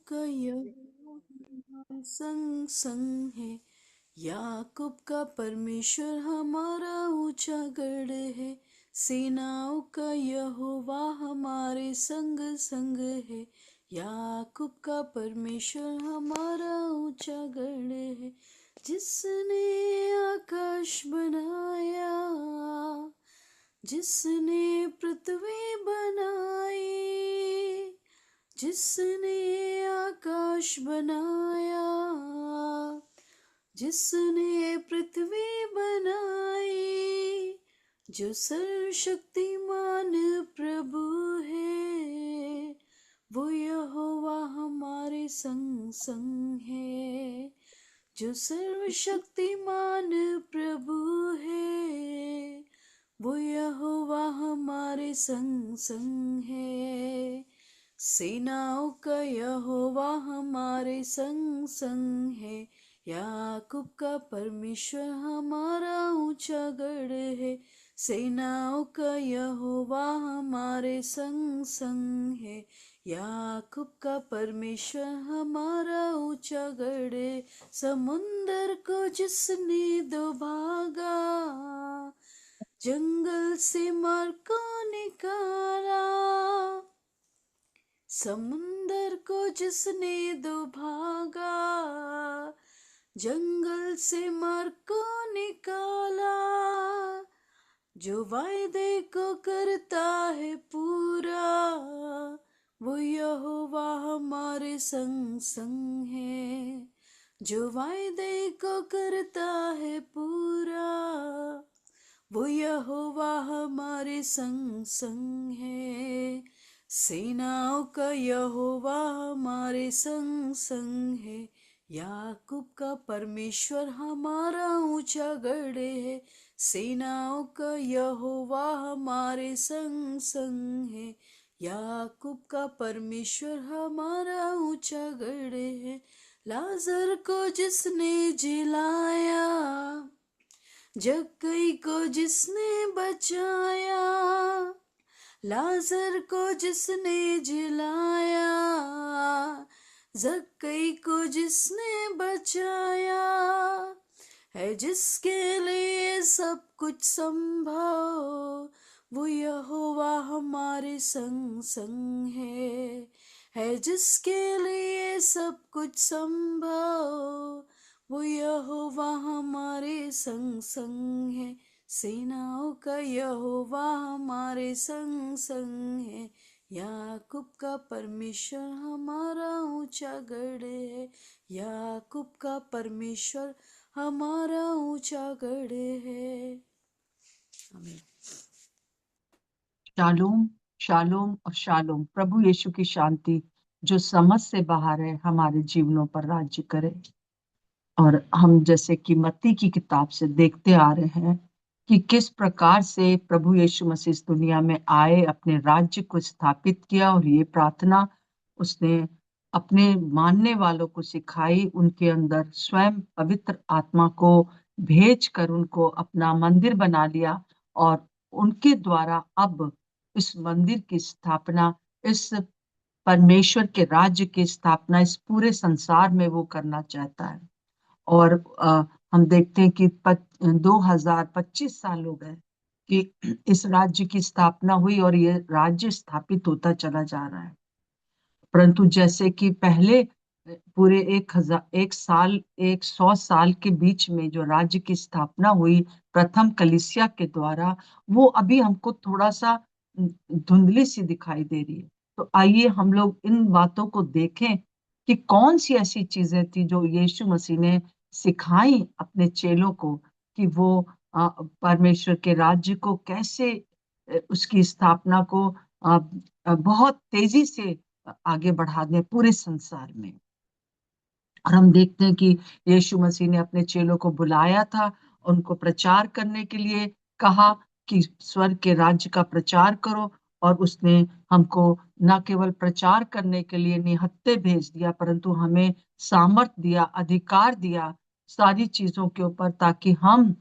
का यहोवा संग संग है। याकूब का परमेश्वर हमारा ऊंचा गढ़ है। सेनाओं का यहोवा हमारे संग संग है। याकूब का परमेश्वर हमारा ऊंचा गढ़ है। जिसने आकाश बनाया, जिसने पृथ्वी बनाई, जिसने आकाश बनाया, जिसने पृथ्वी बनाई, जो सर्वशक्तिमान प्रभु है, वो यहोवा हमारे संग संग है। जो सर्वशक्तिमान प्रभु है, वो यहोवा हमारे संग संग है। सेनाओं का यहोवा हमारे संग संग है। याकूब का परमेश्वर हमारा ऊंचा गढ़ है। सेनाओं का यहोवा हमारे संग संग है। याकूब का परमेश्वर हमारा ऊंचा गढ़ है। समुंदर को जिसने दो भागा, जंगल से मार को निकाला। समुंदर को जिसने दो भागा, जंगल से मार को निकाला। जो वायदे को करता है पूरा, वो यहोवा हमारे संग संग है। जो वायदे को करता है पूरा, वो यहोवा हमारे संग संग है। सेनाओं का यहोवा हमारे संग संग है। याकूब का परमेश्वर हमारा ऊंचा गढ़ है। सेनाओं का यहोवा हमारे संग संग है। याकूब का परमेश्वर हमारा ऊंचा गढ़ है। लाजर को जिसने जिलाया, जक्कई को जिसने बचाया। लाजर को जिसने जिलाया, जक्कई को जिसने बचाया। है जिसके लिए सब कुछ संभव, वो यहोवा हमारे संग संग है जिसके लिए सब कुछ संभव, वो यहोवा हमारे संग संग है। सेनाओं का यहोवा हमारे संग संग है। याकूब का परमेश्वर हमारा ऊंचा गढ़ है। याकूब का परमेश्वर हमारा ऊंचा गढ़ है। आमीन। शालोम, शालोम और शालोम। प्रभु यीशु की शांति जो समझ से बाहर है हमारे जीवनों पर राज्य करे। और हम जैसे कि मत्ती की किताब से देखते आ रहे हैं कि किस प्रकार से प्रभु यीशु मसीह इस दुनिया में आए, अपने राज्य को स्थापित किया, और ये प्रार्थना उसने अपने मानने वालों को सिखाई। उनके अंदर स्वयं पवित्र आत्मा को भेज कर उनको अपना मंदिर बना लिया, और उनके द्वारा अब इस मंदिर की स्थापना, इस परमेश्वर के राज्य की स्थापना इस पूरे संसार में वो करना चाहता है। और हम देखते हैं कि 2025 साल हो गए कि इस राज्य की स्थापना हुई और ये राज्य स्थापित होता चला जा रहा है। परंतु जैसे कि पहले पूरे 100 साल के बीच में जो राज्य की स्थापना हुई प्रथम कलीसिया के द्वारा, वो अभी हमको थोड़ा सा धुंधली सी दिखाई दे रही है। तो आइए हम लोग इन बातों को देखें कि कौन सी ऐसी चीजें थी जो यीशु मसीह ने सिखाई अपने चेलों को, कि वो परमेश्वर के राज्य को कैसे, उसकी स्थापना को बहुत तेजी से आगे बढ़ा दें पूरे संसार में। और हम देखते हैं कि यीशु मसीह ने अपने चेलों को बुलाया था, उनको प्रचार करने के लिए कहा कि स्वर्ग के राज्य का प्रचार करो। और उसने हमको न केवल प्रचार करने के लिए निहत्थे भेज दिया, परंतु हमें सामर्थ दिया, अधिकार दिया सारी चीजों के ऊपर, ताकि हम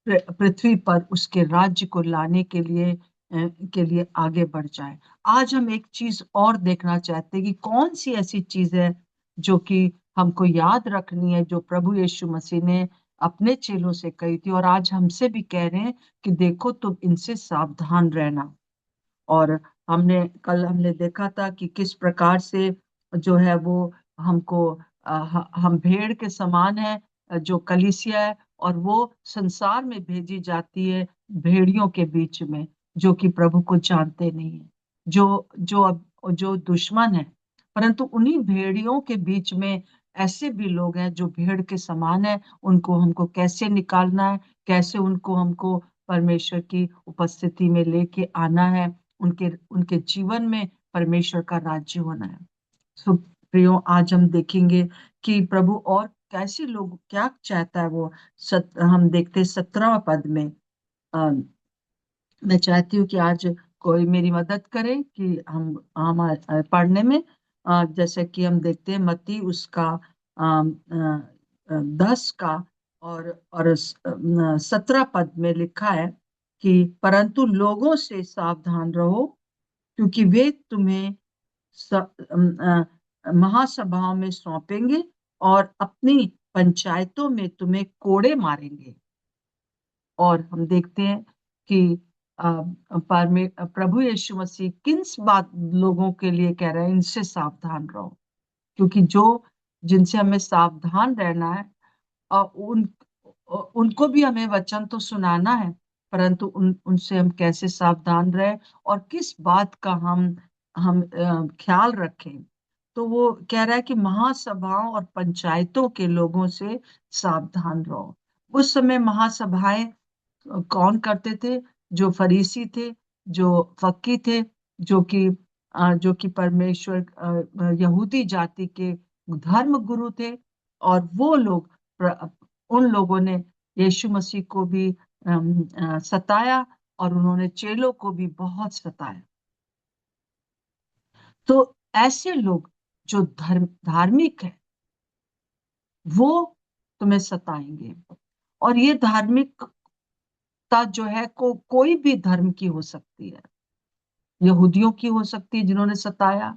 पृथ्वी पर उसके राज्य को लाने के लिए के लिए आगे बढ़ जाए। आज हम एक चीज और देखना चाहते हैं कि कौन सी ऐसी चीज है जो कि हमको याद रखनी है, जो प्रभु यीशु मसीह ने अपने चेलों से कही थी और आज हमसे भी कह रहे हैं कि देखो तुम इनसे सावधान रहना। और हमने देखा था कि किस प्रकार से जो है वो हमको हम भेड़ के समान है, जो कलीसिया है, और वो संसार में भेजी जाती है भेड़ियों के बीच में, जो कि प्रभु को जानते नहीं है, जो दुश्मन है। परंतु उन्हीं भेड़ियों के बीच में ऐसे भी लोग हैं जो भेड़ के समान है। उनको हमको कैसे निकालना है, कैसे उनको हमको परमेश्वर की उपस्थिति में लेके आना है, उनके उनके जीवन में परमेश्वर का राज्य होना है। सो प्रियो, आज हम देखेंगे कि प्रभु और कैसे लोग क्या चाहता है वो। हम देखते हैं 17वां पद में। अ, मैं चाहती हूँ कि आज कोई मेरी मदद करे कि हम पढ़ने में। जैसे कि हम देखते हैं मत्ती उसका 10 का और 17 पद में लिखा है कि परंतु लोगों से सावधान रहो, क्योंकि वे तुम्हें महासभाओं में सौंपेंगे और अपनी पंचायतों में तुम्हें कोड़े मारेंगे। और हम देखते हैं कि प्रभु यीशु मसीह किन बात लोगों के लिए कह रहे हैं, इनसे सावधान रहो। क्योंकि जिनसे हमें सावधान रहना है, उनको भी हमें वचन तो सुनाना है, परंतु उनसे हम कैसे सावधान रहे और किस बात का हम ख्याल रखें। तो वो कह रहा है कि महासभाओं और पंचायतों के लोगों से सावधान रहो। उस समय महासभाएं कौन करते थे? जो फरीसी थे, जो फक्की थे, जो कि परमेश्वर यहूदी जाति के धर्म गुरु थे। और वो लोग उन लोगों ने यीशु मसीह को भी सताया और उन्होंने चेलों को भी बहुत सताया। तो ऐसे लोग जो धार्मिक है, वो तुम्हें सताएंगे। और ये धार्मिकता जो है कोई भी धर्म की हो सकती है। यहूदियों की हो सकती है जिन्होंने सताया,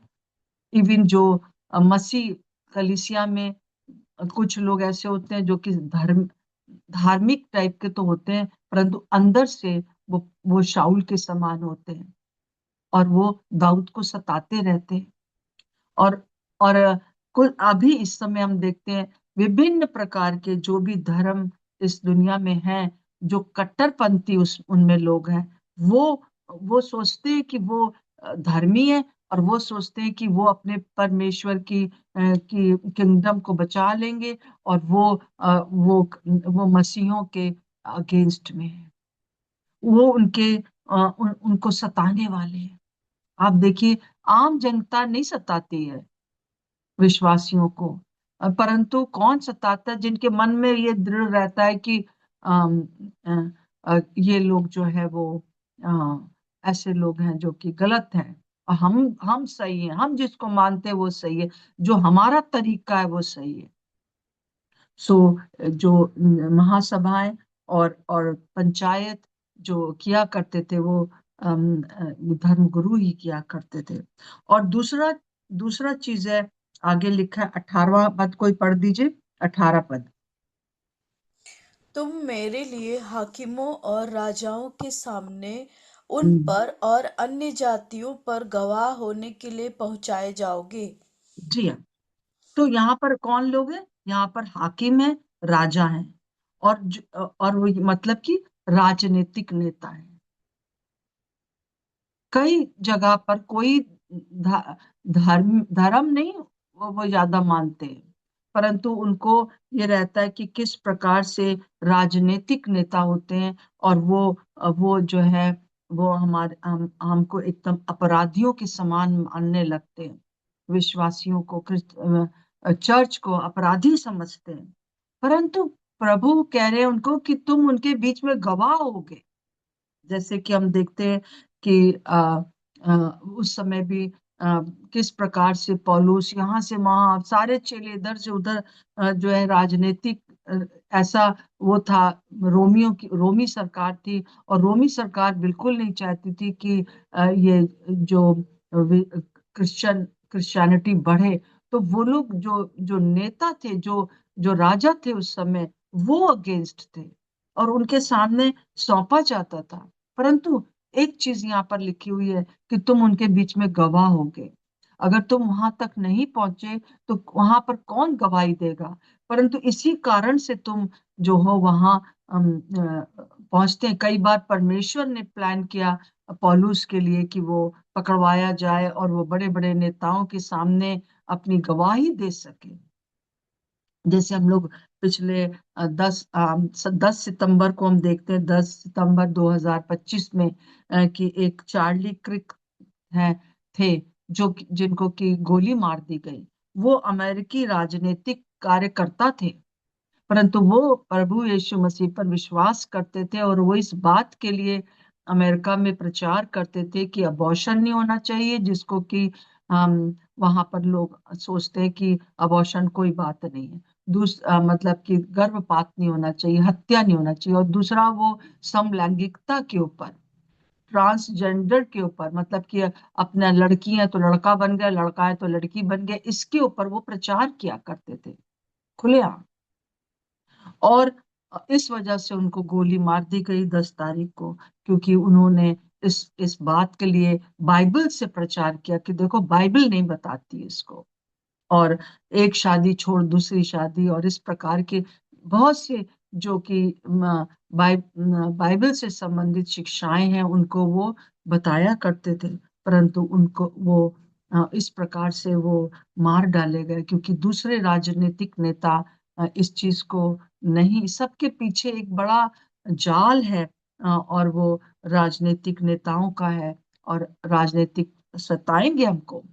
इवन जो मसीह कलीसिया में कुछ लोग ऐसे होते हैं जो कि धार्मिक टाइप के तो होते हैं, परंतु अंदर से वो शाऊल के समान होते हैं और वो दाऊद को सताते रहते हैं। और और कुल अभी इस समय हम देखते हैं विभिन्न प्रकार के जो भी धर्म इस दुनिया में हैं, जो कट्टरपंथी उस उनमें लोग हैं, वो सोचते हैं कि वो धर्मी है, और वो सोचते हैं कि वो अपने परमेश्वर की किंगडम को बचा लेंगे, और वो मसीहों के अगेंस्ट में है। वो उनको सताने वाले हैं। आप देखिए, आम जनता नहीं सताती है विश्वासियों को, परंतु कौन सताता है? जिनके मन में ये दृढ़ रहता है कि अम, अ, ये लोग जो है वो ऐसे लोग हैं जो कि गलत हैं, और हम सही हैं, हम जिसको मानते हैं वो सही है, जो हमारा तरीका है वो सही है। सो जो महासभाएं और पंचायत जो किया करते थे, वो धर्मगुरु ही किया करते थे। और दूसरा दूसरा चीज है, आगे लिखा है 18वां पद, कोई पढ़ दीजिए 18 पद। तुम मेरे लिए हाकिमों और राजाओं के सामने उन हम्म, पर और अन्य जातियों पर गवाह होने के लिए पहुंचाए जाओगे। जी हाँ। तो यहाँ पर कौन लोग हैं? यहाँ पर हाकिम है, राजा है, और वो मतलब कि राजनीतिक नेता है। कई जगह पर कोई धर्म धर्म नहीं वो ज्यादा मानते हैं, परंतु उनको ये रहता है कि किस प्रकार से राजनीतिक नेता होते हैं, और वो जो है वो हमको एकदम अपराधियों के समान मानने लगते हैं। विश्वासियों को, चर्च को अपराधी समझते हैं। परंतु प्रभु कह रहे हैं उनको कि तुम उनके बीच में गवाह होगे। जैसे कि हम देखते हैं कि उस समय भी किस प्रकार से पौलुस यहाँ से वहां, सारे चेले इधर से उधर जो है राजनीतिक ऐसा वो था, रोमी सरकार थी, और रोमी सरकार बिल्कुल नहीं चाहती थी कि ये जो क्रिश्चियनिटी बढ़े। तो वो लोग जो जो नेता थे, जो जो राजा थे उस समय, वो अगेंस्ट थे और उनके सामने सौंपा जाता था। परंतु एक चीज यहाँ पर लिखी हुई है कि तुम उनके बीच में गवाह होगे। अगर तुम वहां तक नहीं पहुंचे तो वहां पर कौन गवाही देगा? परंतु इसी कारण से तुम जो हो वहां पहुंचते हैं। कई बार परमेश्वर ने प्लान किया पौलुस के लिए कि वो पकड़वाया जाए और वो बड़े बड़े नेताओं के सामने अपनी गवाही दे सके। जैसे हम लोग पिछले 10 सितंबर को हम देखते हैं, 10 सितंबर 2025 में कि एक चार्ली क्रिक है थे, जो जिनको की गोली मार दी गई। वो अमेरिकी राजनीतिक कार्यकर्ता थे, परंतु वो प्रभु यीशु मसीह पर विश्वास करते थे और वो इस बात के लिए अमेरिका में प्रचार करते थे कि अबॉर्शन नहीं होना चाहिए, जिसको कि हम वहां पर लोग सोचते हैं कि अबॉर्शन कोई बात नहीं है। मतलब कि गर्भपात नहीं होना चाहिए, हत्या नहीं होना चाहिए। और दूसरा वो समलैंगिकता के ऊपर, ट्रांसजेंडर के ऊपर, मतलब कि अपना लड़की है तो लड़का बन गया, लड़का है तो लड़की बन गया, इसके ऊपर वो प्रचार किया करते थे खुलेआम। और इस वजह से उनको गोली मार दी गई 10 तारीख को, क्योंकि उन्होंने इस बात के लिए बाइबल से प्रचार किया कि देखो बाइबल नहीं बताती इसको। और एक शादी छोड़ दूसरी शादी और इस प्रकार के बहुत से जो कि बाइबल से संबंधित शिक्षाएं हैं उनको वो बताया करते थे। परंतु उनको वो इस प्रकार से वो मार डाले गए, क्योंकि दूसरे राजनीतिक नेता इस चीज को नहीं, सबके पीछे एक बड़ा जाल है और वो राजनीतिक नेताओं का है। और राजनीतिक सताएंगे हमको,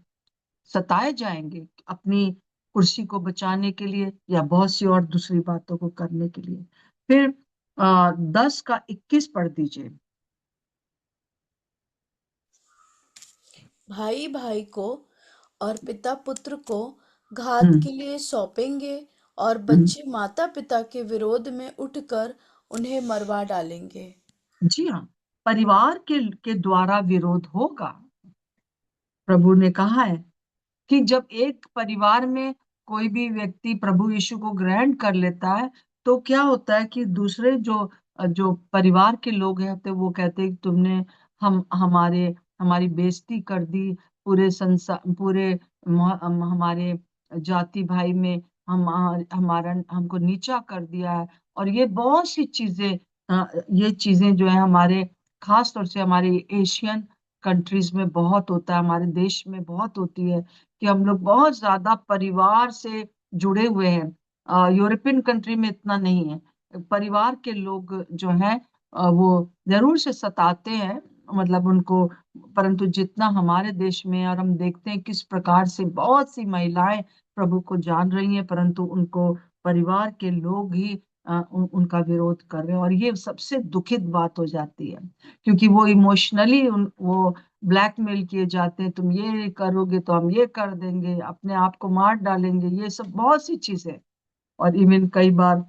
सताए जाएंगे अपनी कुर्सी को बचाने के लिए या बहुत सी और दूसरी बातों को करने के लिए। फिर 10 का 21 पढ़ दीजिए। भाई भाई को और पिता पुत्र को घात हम्म। के लिए सौंपेंगे, और हम्म। बच्चे माता पिता के विरोध में उठकर उन्हें मरवा डालेंगे। जी हाँ, परिवार के द्वारा विरोध होगा। प्रभु ने कहा है कि जब एक परिवार में कोई भी व्यक्ति प्रभु यीशु को ग्रहण कर लेता है, तो क्या होता है कि दूसरे जो जो परिवार के लोग हैं तो वो कहते हैं कि तुमने हमारे हमारी बेइज्जती कर दी, पूरे संसार, पूरे हमारे जाति भाई में हम हमारा हमको नीचा कर दिया है। और ये बहुत सी चीजें, ये चीजें जो है हमारे, खास तौर से हमारे एशियन कंट्रीज में बहुत होता है, हमारे देश में बहुत होती है कि हम लोग बहुत ज्यादा परिवार से जुड़े हुए हैं। यूरोपियन कंट्री में इतना नहीं है। परिवार के लोग जो हैं वो जरूर से सताते हैं, मतलब उनको, परंतु जितना हमारे देश में, और हम देखते हैं किस प्रकार से बहुत सी महिलाएं प्रभु को जान रही हैं, परंतु उनको परिवार के लोग ही उनका विरोध कर रहे हैं। और ये सबसे दुखित बात हो जाती है, क्योंकि वो इमोशनली वो ब्लैकमेल किए जाते हैं, तुम ये करोगे तो हम ये कर देंगे, अपने आप को मार डालेंगे, ये सब बहुत सी चीजें। और इवन कई बार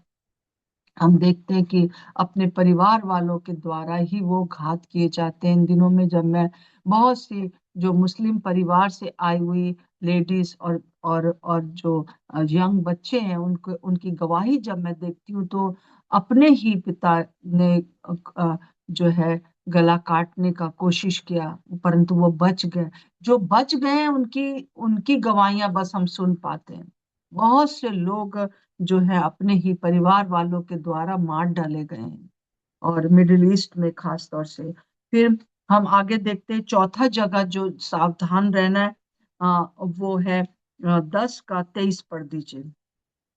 हम देखते हैं कि अपने परिवार वालों के द्वारा ही वो घात किए जाते हैं। इन दिनों में जब मैं बहुत सी जो मुस्लिम परिवार से आई हुई लेडीज और जो यंग बच्चे हैं उनको, उनकी गवाही जब मैं देखती हूँ, तो अपने ही पिता ने जो है गला काटने का कोशिश किया, परंतु वो बच गए। जो बच गए हैं उनकी उनकी गवाहियां बस हम सुन पाते हैं। बहुत से लोग जो है अपने ही परिवार वालों के द्वारा मार डाले गए हैं, और मिडिल ईस्ट में खास तौर से। फिर हम आगे देखते हैं, चौथा जगह जो सावधान रहना है वो है 10 का 23 पढ़ दीजिए।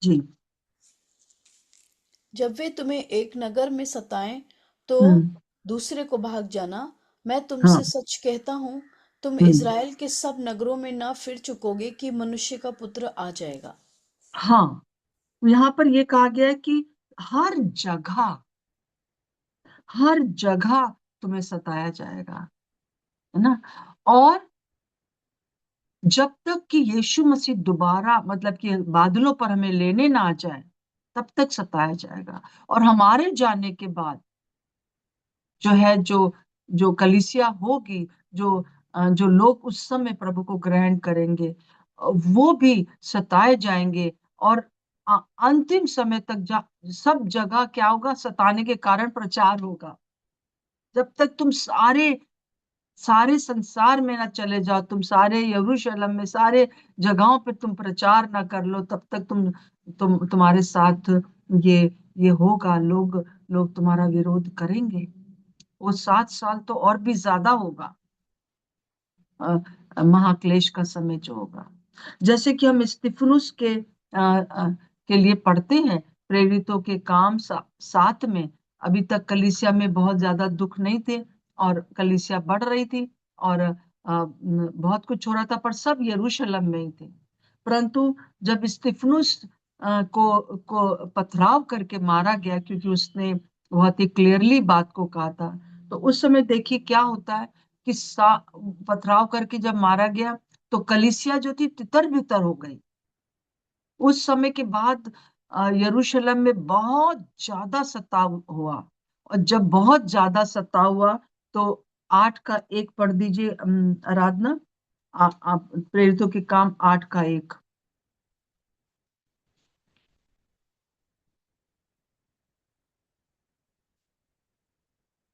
जी। जब वे तुम्हें एक नगर में सताएं तो हम्म। दूसरे को भाग जाना। मैं तुमसे हाँ। सच कहता हूँ, तुम हम्म। इज़राइल के सब नगरों में न फिर चुकोगे कि मनुष्य का पुत्र आ जाएगा। हाँ, यहाँ पर ये कहा गया है कि हर जगह, हर जगह तुम्हें सताया जाएगा, है ना। और जब तक कि यीशु मसीह दोबारा, मतलब कि बादलों पर हमें लेने ना आ जाए, तब तक सताया जाएगा। और हमारे जाने के बाद जो है, जो जो कलीसिया होगी, जो लोग उस समय प्रभु को ग्रहण करेंगे, वो भी सताए जाएंगे। और अंतिम समय तक सब जगह क्या होगा, सताने के कारण प्रचार होगा। जब तक तुम सारे सारे संसार में ना चले जाओ, तुम सारे यरूशलेम में सारे जगहों पे तुम प्रचार ना कर लो, तब तक तुम्हारे साथ ये ये होगा। लोग लोग तुम्हारा विरोध करेंगे। वो 7 साल तो और भी ज्यादा होगा, महाक्लेश का समय जो होगा। जैसे कि हम स्तिफनुस के लिए पढ़ते हैं, प्रेरितों के काम 7 में। अभी तक कलीसिया में बहुत ज्यादा दुख नहीं थे, और कलीसिया बढ़ रही थी, और बहुत कुछ हो रहा था, पर सब यरूशलेम में ही थे। परंतु जब स्तिफनुस को पथराव करके मारा गया, क्योंकि उसने बहुत ही क्लियरली बात को कहा था, तो उस समय देखिए क्या होता है कि पथराव करके जब मारा गया, तो कलीसिया जो थी तितर बितर हो गई। उस समय के बाद यरूशलेम में बहुत ज्यादा सताव हुआ। और जब बहुत ज्यादा सताव हुआ, तो 8 का 1 पढ़ दीजिए, आराधना। आप प्रेरितों के काम 8 का 1।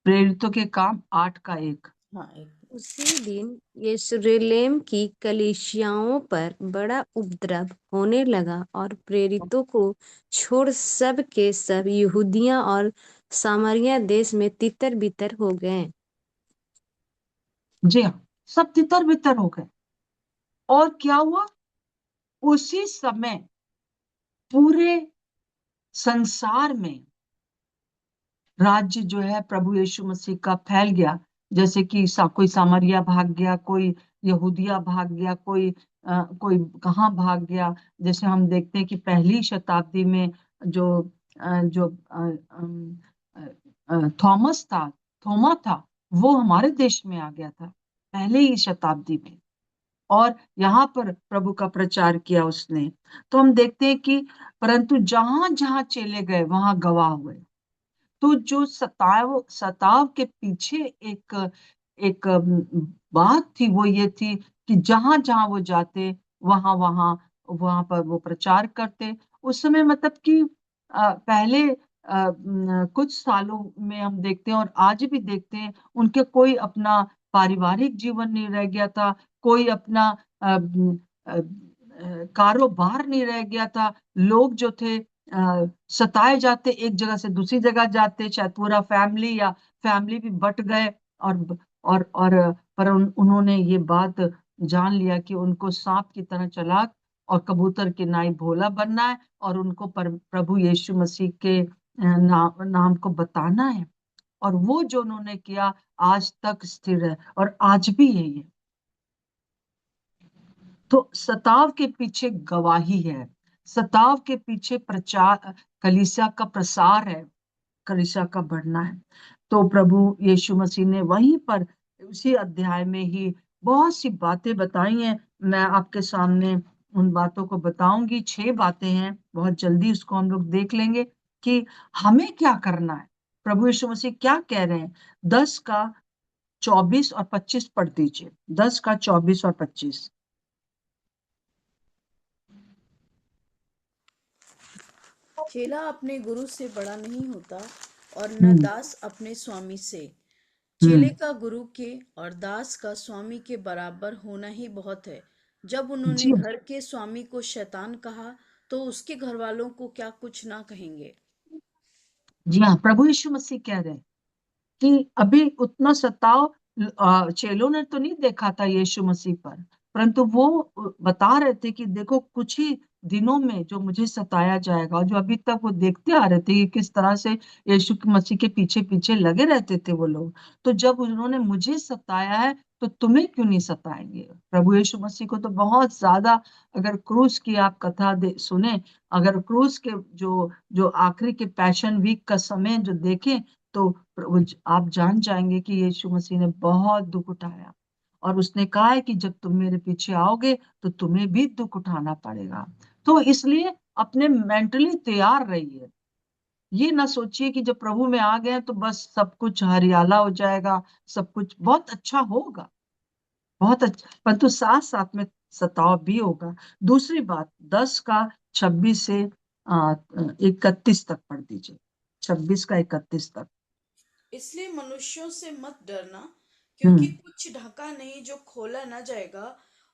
प्रेरितों के काम 8 का 1। हाँ, एक। उसी दिन यरूशलेम की कलीसियाओं पर बड़ा उपद्रव होने लगा, और प्रेरितों को छोड़ सब के सब यहूदिया और सामरिया देश में तितर बितर हो गए। जी हाँ, सब तितर बितर हो गए। और क्या हुआ, उसी समय पूरे संसार में राज्य जो है प्रभु यीशु मसीह का फैल गया। जैसे कि कोई सामरिया भाग गया, कोई यहूदिया भाग गया, कोई कहाँ भाग गया। जैसे हम देखते हैं कि पहली शताब्दी में जो जो थॉमस था, थोमा था, वो हमारे देश में आ गया था पहले ही शताब्दी में, और यहाँ पर प्रभु का प्रचार किया उसने। तो हम देखते हैं कि परंतु जहां जहां चले गए वहां गवाह हुए। तो जो सताव के पीछे एक एक बात थी, वो ये थी कि जहां जहां वो जाते, वहां वहां वहां पर वो प्रचार करते। उस समय मतलब कि पहले कुछ सालों में हम देखते हैं, और आज भी देखते हैं, उनके कोई अपना पारिवारिक जीवन नहीं रह गया था, कोई अपना कारोबार नहीं रह गया था। लोग जो थे सताए जाते, एक जगह से दूसरी जगह जाते, शायद पूरा फैमिली या फैमिली भी बट गए। और पर उन्होंने ये बात जान लिया कि उनको सांप की तरह चालाक और कबूतर की नाई भोला बनना है, और उनको प्रभु यीशु मसीह के नाम को बताना है। और वो जो उन्होंने किया आज तक स्थिर है, और आज भी है ये। तो सताव के पीछे गवाही है, सताव के पीछे प्रचार, कलीसिया का प्रसार है, कलीसिया का बढ़ना है। तो प्रभु यीशु मसीह ने वहीं पर उसी अध्याय में ही बहुत सी बातें बताई हैं। मैं आपके सामने उन बातों को बताऊंगी। 6 बातें हैं, बहुत जल्दी उसको हम लोग देख लेंगे कि हमें क्या करना है, प्रभु यीशु मसीह क्या कह रहे हैं। 10 का 24 और 25 पढ़ दीजिए। 10 का 24 और 25। चेला अपने गुरु से बड़ा नहीं होता, और न हम्म। दास अपने स्वामी से। चेले हम्म। का गुरु के और दास का स्वामी के बराबर होना ही बहुत है। जब उन्होंने जी, घर के स्वामी को शैतान कहा, तो उसके घर वालों को क्या कुछ ना कहेंगे। जी हाँ, प्रभु यीशु मसीह कह रहे हैं कि अभी उतना सताव चेलों ने तो नहीं देखा था यीशु मसीह पर, परंतु वो बता रहे थे कि देखो कुछ ही दिनों में जो मुझे सताया जाएगा। और जो अभी तक वो देखते आ रहे थे कि किस तरह से यीशु मसीह के पीछे पीछे लगे रहते थे वो लोग, तो जब उन्होंने मुझे सताया है, तो तुम्हें क्यों नहीं सताएंगे। प्रभु यीशु मसीह को तो बहुत ज्यादा, अगर क्रूस की आप कथा सुने, अगर क्रूस के जो जो आखिरी के पैशन वीक का समय जो देखें, तो आप जान जाएंगे कि यीशु मसीह ने बहुत दुख उठाया। और उसने कहा है कि जब तुम मेरे पीछे आओगे तो तुम्हें भी दुख उठाना पड़ेगा। तो इसलिए अपने मेंटली तैयार रहिए। ये ना सोचिए कि जब प्रभु में आ गए तो बस सब कुछ हरियाला हो जाएगा, सब कुछ बहुत अच्छा होगा, बहुत अच्छा, परंतु साथ साथ में सताव भी होगा। दूसरी बात, 10 का 26 से 31 तक पढ़ दीजिए, 26 का 31 तक। इसलिए मनुष्यों से मत डरना, क्योंकि हम्म। कुछ ढका नहीं जो खोला ना जाएगा,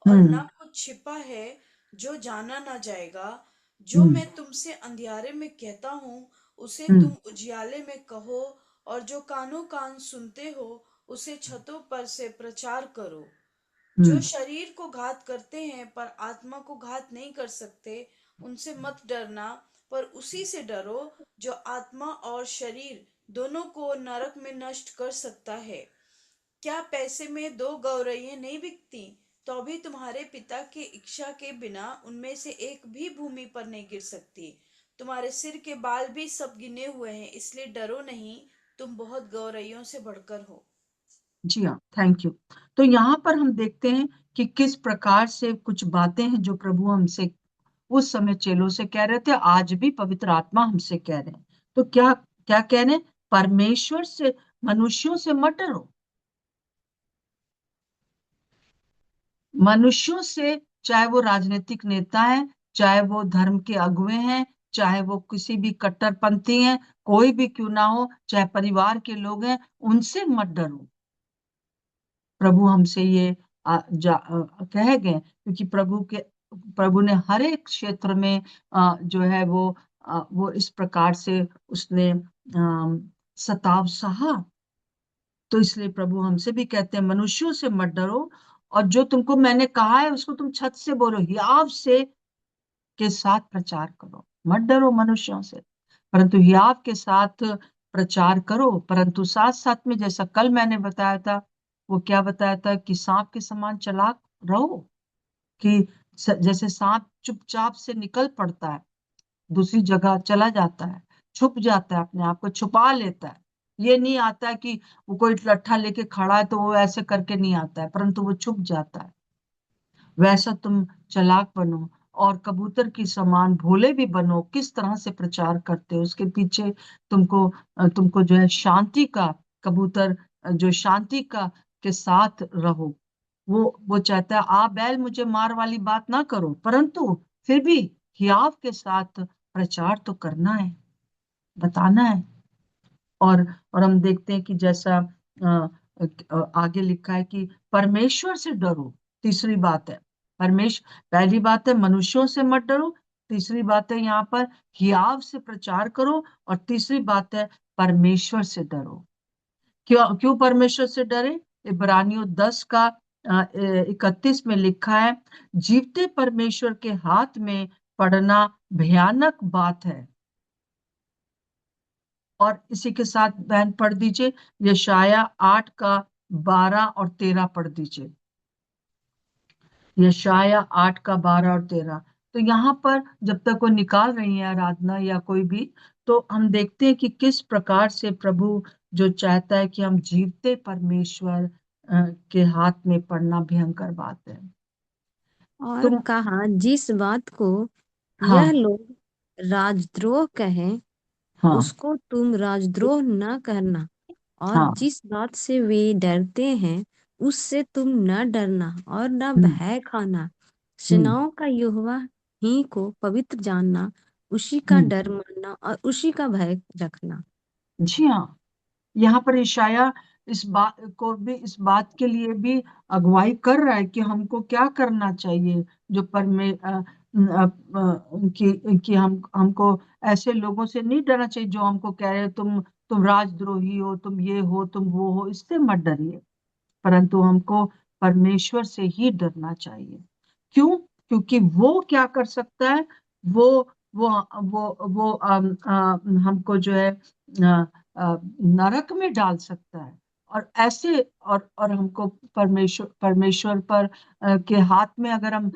और ना हम्म। कुछ छिपा है जो जाना ना जाएगा। जो हम्म। मैं तुमसे अंधियारे में कहता हूँ उसे तुम हम्म। उजियाले में कहो, और जो कानों कान सुनते हो उसे छतों पर से प्रचार करो। जो हम्म। शरीर को घात करते हैं पर आत्मा को घात नहीं कर सकते, उनसे मत डरना, पर उसी से डरो जो आत्मा और शरीर दोनों को नरक में नष्ट कर सकता है। क्या पैसे में दो गौरैयें नहीं बिकती? तो भी तुम्हारे पिता की इच्छा के बिना उनमें से एक भी भूमि पर नहीं गिर सकती। तुम्हारे सिर के बाल भी सब गिने हुए हैं, इसलिए डरो नहीं, तुम बहुत गौरैयों से बढ़कर हो। जी हाँ, थैंक यू। तो यहाँ पर हम देखते हैं कि किस प्रकार से कुछ बातें हैं जो प्रभु हमसे उस समय चेलों से कह रहे थे, आज भी पवित्र आत्मा हमसे कह रहे हैं। तो क्या क्या कह रहे हैं? परमेश्वर से, मनुष्यों से मत डरो। मनुष्यों से, चाहे वो राजनीतिक नेता है, चाहे वो धर्म के अगुवे हैं, चाहे वो किसी भी कट्टरपंथी हैं, कोई भी क्यों ना हो, चाहे परिवार के लोग हैं, उनसे मत डरो। प्रभु हमसे ये कहे गए, क्योंकि प्रभु ने हर एक क्षेत्र में जो है वो इस प्रकार से उसने सताव सहा। तो इसलिए प्रभु हमसे भी कहते हैं मनुष्यों से मत डरो, और जो तुमको मैंने कहा है उसको तुम छत से बोलो, हियाव से के साथ प्रचार करो। मत डरो मनुष्यों से, परंतु हियाव के साथ प्रचार करो। परंतु साथ साथ में, जैसा कल मैंने बताया था, वो क्या बताया था, कि सांप के समान चालाक रहो। कि जैसे सांप चुपचाप से निकल पड़ता है, दूसरी जगह चला जाता है, छुप जाता है, अपने आप को छुपा लेता है। ये नहीं आता है कि वो कोई लट्ठा लेके खड़ा है तो वो ऐसे करके नहीं आता है, परंतु वो छुप जाता है। वैसा तुम चालाक बनो, और कबूतर की समान भोले भी बनो। किस तरह से प्रचार करते हो उसके पीछे तुमको जो है शांति का, कबूतर जो शांति का के साथ रहो। वो चाहता है, आ बैल मुझे मार वाली बात ना करो, परंतु फिर भी हियाव के साथ प्रचार तो करना है, बताना है। और हम देखते हैं कि जैसा आगे लिखा है कि परमेश्वर से डरो। तीसरी बात है, पहली बात है मनुष्यों से मत डरो, तीसरी बात है यहाँ पर हियाव से प्रचार करो, और तीसरी बात है परमेश्वर से डरो। क्यों क्यों परमेश्वर से डरे? इब्रानियों 10 का 31 में लिखा है, जीवते परमेश्वर के हाथ में पड़ना भयानक बात है। और इसी के साथ बहन पढ़ दीजिए, यशाया 8 का 12 और 13 पढ़ दीजिए। यशाया 8 का 12 और 13। तो यहाँ पर जब तक वो निकाल रही है आराधना या कोई भी, तो हम देखते हैं कि किस प्रकार से प्रभु जो चाहता है कि हम जीवते परमेश्वर के हाथ में पड़ना भयंकर बात है। और तुम, कहा, जिस बात को यह हाँ, लोग राजद्रोह कहें, हाँ, उसको तुम राजद्रोह न करना, और हाँ। जिस बात से वे डरते हैं उससे तुम न डरना और न हम्म। भय खाना। हम्म। सेनाओं का यहोवा ही को पवित्र जानना, उसी का हम्म। डर मानना और उसी का भय रखना। जी हाँ, यहाँ पर यशाया इस बात के लिए भी अगुवाई कर रहा है कि हमको क्या करना चाहिए। जो कि हमको ऐसे लोगों से नहीं डरना चाहिए जो हमको कह रहे हैं तुम राजद्रोही हो, तुम ये हो, तुम वो हो, इससे मत डरिए। परंतु हमको परमेश्वर से ही डरना चाहिए। क्यों? क्योंकि वो क्या कर सकता है, वो वो वो हमको जो है नरक में डाल सकता है। और ऐसे, और हमको परमेश्वर पर के हाथ में अगर हम,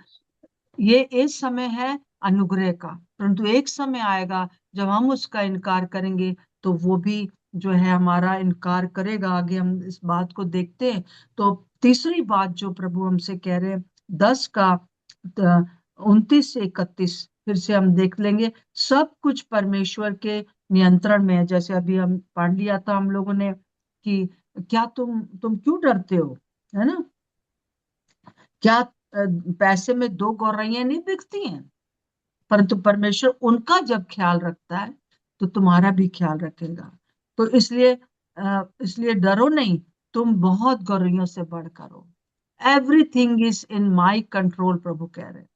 ये एक समय है अनुग्रह का, परंतु एक समय आएगा जब हम उसका इनकार करेंगे तो वो भी जो है हमारा इनकार करेगा। आगे हम इस बात को देखते हैं। तो तीसरी बात जो प्रभु हमसे कह रहे हैं 10 का 29 से 31 फिर से हम देख लेंगे। सब कुछ परमेश्वर के नियंत्रण में है। जैसे अभी हम पढ़ लिया था हम लोगों ने कि क्या तुम क्यों डरते हो, है ना? क्या पैसे में दो गौरैया नहीं बिकती हैं? परंतु परमेश्वर उनका जब ख्याल रखता है तो तुम्हारा भी ख्याल रखेगा। तो इसलिए डरो नहीं, तुम बहुत गौरैयों से बढ़कर हो। Everything is in my control, प्रभु कह रहे हैं।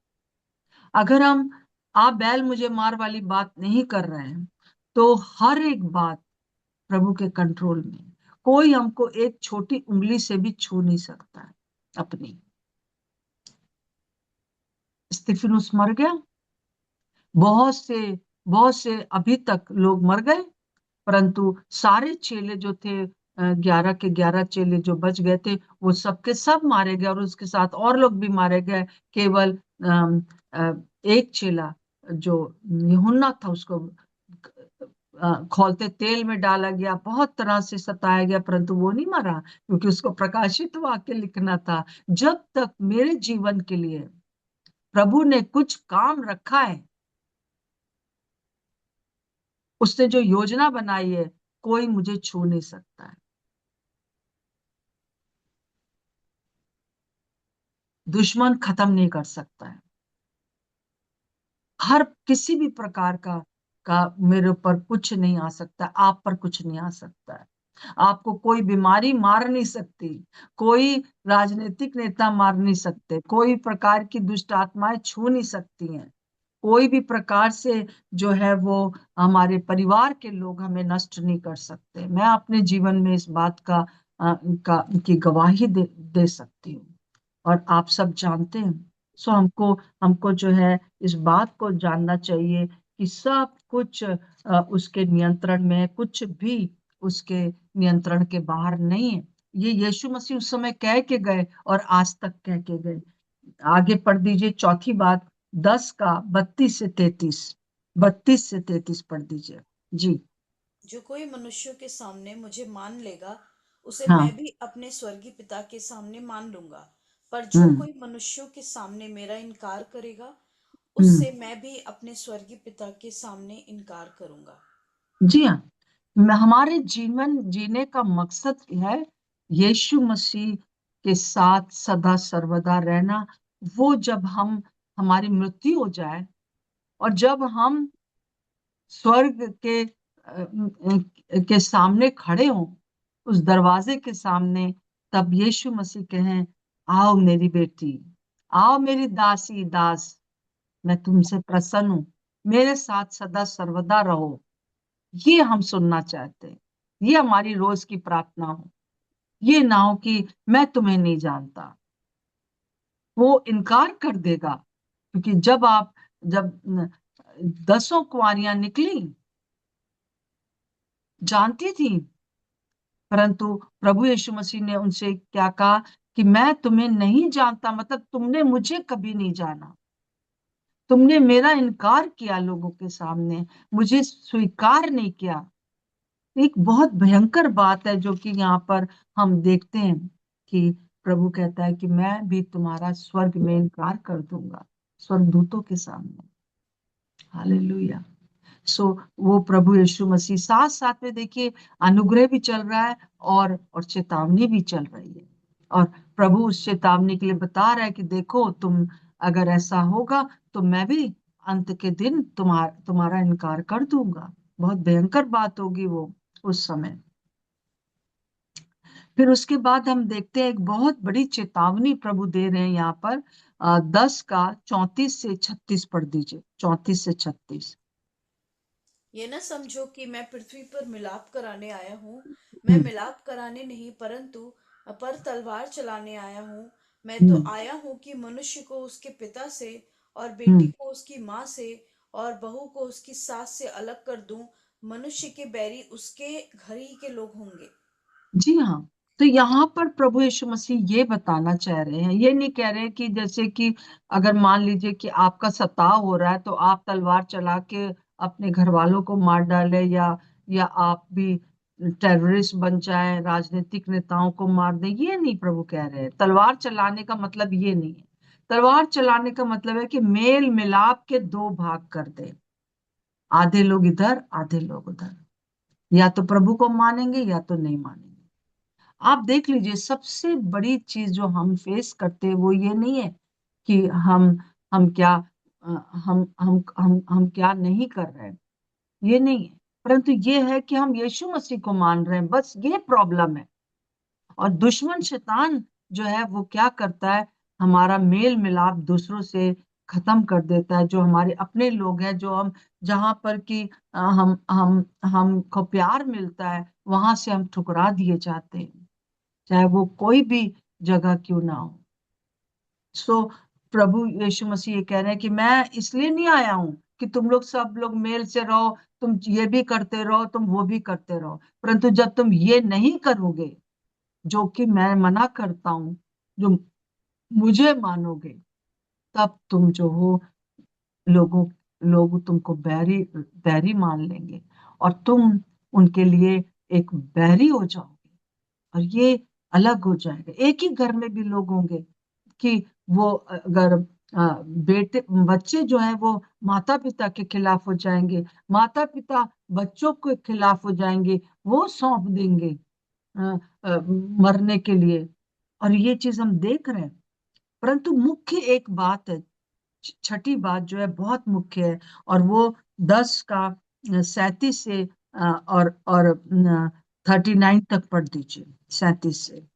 अगर हम आप बैल मुझे मार वाली बात नहीं कर रहे हैं तो हर एक बात प्रभु के कंट्रोल में है। कोई हमको एक छोटी उंगली से भी छू नहीं सकता है अपनी। स्तिफनुस मर गया, बहुत से बहुत से अभी तक लोग मर गए, परंतु सारे चेले जो थे 11 के 11 चेले जो बच गए थे वो सबके सब मारे गए और उसके साथ और लोग भी मारे गए। केवल एक चेला जो यूहन्ना था उसको खौलते तेल में डाला गया, बहुत तरह से सताया गया, परंतु वो नहीं मरा क्योंकि उसको प्रकाशित वाक्य लिखना था। जब तक मेरे जीवन के लिए प्रभु ने कुछ काम रखा है, उसने जो योजना बनाई है, कोई मुझे छू नहीं सकता है। दुश्मन खत्म नहीं कर सकता है। हर किसी भी प्रकार का मेरे ऊपर कुछ नहीं आ सकता, आप पर कुछ नहीं आ सकता है। आपको कोई बीमारी मार नहीं सकती, कोई राजनीतिक नेता मार नहीं सकते, कोई प्रकार की दुष्ट आत्माएं छू नहीं सकती हैं, कोई भी प्रकार से जो है वो हमारे परिवार के लोग हमें नष्ट नहीं कर सकते। मैं अपने जीवन में इस बात की गवाही दे सकती हूँ और आप सब जानते हैं। सो हमको हमको जो है इस बात को जानना चाहिए कि सब कुछ उसके नियंत्रण में है, कुछ भी उसके नियंत्रण के बाहर नहीं है। ये यीशु मसीह उस समय कह के गए और आज तक कह के गए। आगे पढ़ दीजिए चौथी बात 10 का 32 से 33 पढ़ दीजिए जी। जो कोई मनुष्यों के सामने मुझे मान लेगा, उसे मैं हाँ। भी अपने स्वर्गीय पिता के सामने मान लूंगा। पर जो हम्म। कोई मनुष्यों के सामने मेरा इनकार करेगा, हम्म। उससे मैं भी अपने स्वर्गीय पिता के सामने इनकार करूंगा। जी हाँ। हमारे जीवन जीने का मकसद है यीशु मसीह के साथ सदा सर्वदा रहना। वो जब हम हमारी मृत्यु हो जाए और जब हम स्वर्ग के सामने खड़े हों, उस दरवाजे के सामने, तब यीशु मसीह कहें, आओ मेरी बेटी, आओ मेरी दासी दास, मैं तुमसे प्रसन्न हूं, मेरे साथ सदा सर्वदा रहो। ये हम सुनना चाहते हैं। ये हमारी रोज की प्रार्थना हो। ये ना हो कि मैं तुम्हें नहीं जानता। वो इनकार कर देगा क्योंकि जब 10 कुंवारियां निकली, जानती थी, परंतु प्रभु यीशु मसीह ने उनसे क्या कहा कि मैं तुम्हें नहीं जानता, मतलब तुमने मुझे कभी नहीं जाना, तुमने मेरा इनकार किया लोगों के सामने, मुझे स्वीकार नहीं किया। एक बहुत भयंकर बात है जो कि यहाँ पर हम देखते हैं कि प्रभु कहता है कि मैं भी तुम्हारा स्वर्ग में इनकार कर दूंगा, स्वर्गदूतों के सामने। हालेलुया। सो वो प्रभु यीशु मसीह साथ साथ में देखिए अनुग्रह भी चल रहा है और चेतावनी भी चल रही है। और प्रभु उस चेतावनी के लिए बता रहा है कि देखो तुम अगर ऐसा होगा तो मैं भी अंत के दिन तुम्हारा इनकार कर दूंगा। बहुत भयंकर बात होगी वो उस समय। फिर उसके बाद हम देखते हैं एक बहुत बड़ी चेतावनी प्रभु दे रहे हैं यहाँ पर 10 का 34 से 36 पढ़ दीजिए। 34 से 36। ये न समझो कि मैं पृथ्वी पर मिलाप कराने आया हूँ। मैं हम्म। मिलाप कराने नहीं, परंतु पर तलवार चलाने आया हूँ। मैं तो हम्म। आया हूँ कि मनुष्य को उसके पिता से, और बेटी हम्म। को उसकी माँ से, और बहू को उसकी सास से अलग कर दूं। मनुष्य के बैरी उसके घर ही के लोग होंगे। जी हाँ। तो यहाँ पर प्रभु यीशु मसीह ये बताना चाह रहे हैं, ये नहीं कह रहे हैं कि जैसे कि अगर मान लीजिए कि आपका सताव हो रहा है तो आप तलवार चला के अपने घर वालों को मार डाले या आप भी टेररिस्ट बन जाए, राजनीतिक नेताओं को मार दे, ये नहीं प्रभु कह रहे हैं। तलवार चलाने का मतलब ये नहीं है। तलवार चलाने का मतलब है कि मेल मिलाप के दो भाग कर दे, आधे लोग इधर आधे लोग उधर, या तो प्रभु को मानेंगे या तो नहीं मानेंगे। आप देख लीजिए, सबसे बड़ी चीज जो हम फेस करते हैं वो ये नहीं है कि हम क्या अ, हम क्या नहीं कर रहे हैं, ये नहीं है, परंतु ये है कि हम यीशु मसीह को मान रहे हैं, बस ये प्रॉब्लम है। और दुश्मन शैतान जो है वो क्या करता है, हमारा मेल मिलाप दूसरों से खत्म कर देता है। जो हमारे अपने लोग हैं, जो हम जहां पर कि हम हमको प्यार मिलता है, वहां से हम ठुकरा दिए जाते हैं, चाहे वो कोई भी जगह क्यों ना हो। सो प्रभु यीशु मसीह ये कह रहे हैं कि मैं इसलिए नहीं आया हूं कि तुम लोग सब लोग मेल से रहो, तुम ये भी करते रहो, तुम वो भी करते रहो, परंतु जब तुम ये नहीं करोगे, जो कि मैं मना करता हूं, जो मुझे मानोगे, तब तुम जो हो, लोगों लोग तुमको बैरी बैरी मान लेंगे, और तुम उनके लिए एक बैरी हो जाओगे, और ये अलग हो जाएगा। एक ही घर में भी लोग होंगे कि वो अगर बेटे बच्चे जो है वो माता पिता के खिलाफ हो जाएंगे, माता पिता बच्चों के खिलाफ हो जाएंगे, वो सौंप देंगे मरने के लिए। और ये चीज हम देख रहे हैं। परंतु मुख्य एक बात है, छठी बात जो है बहुत मुख्य है, और वो 10 का 37 से और 39 तक पढ़ दीजिए, 37 से।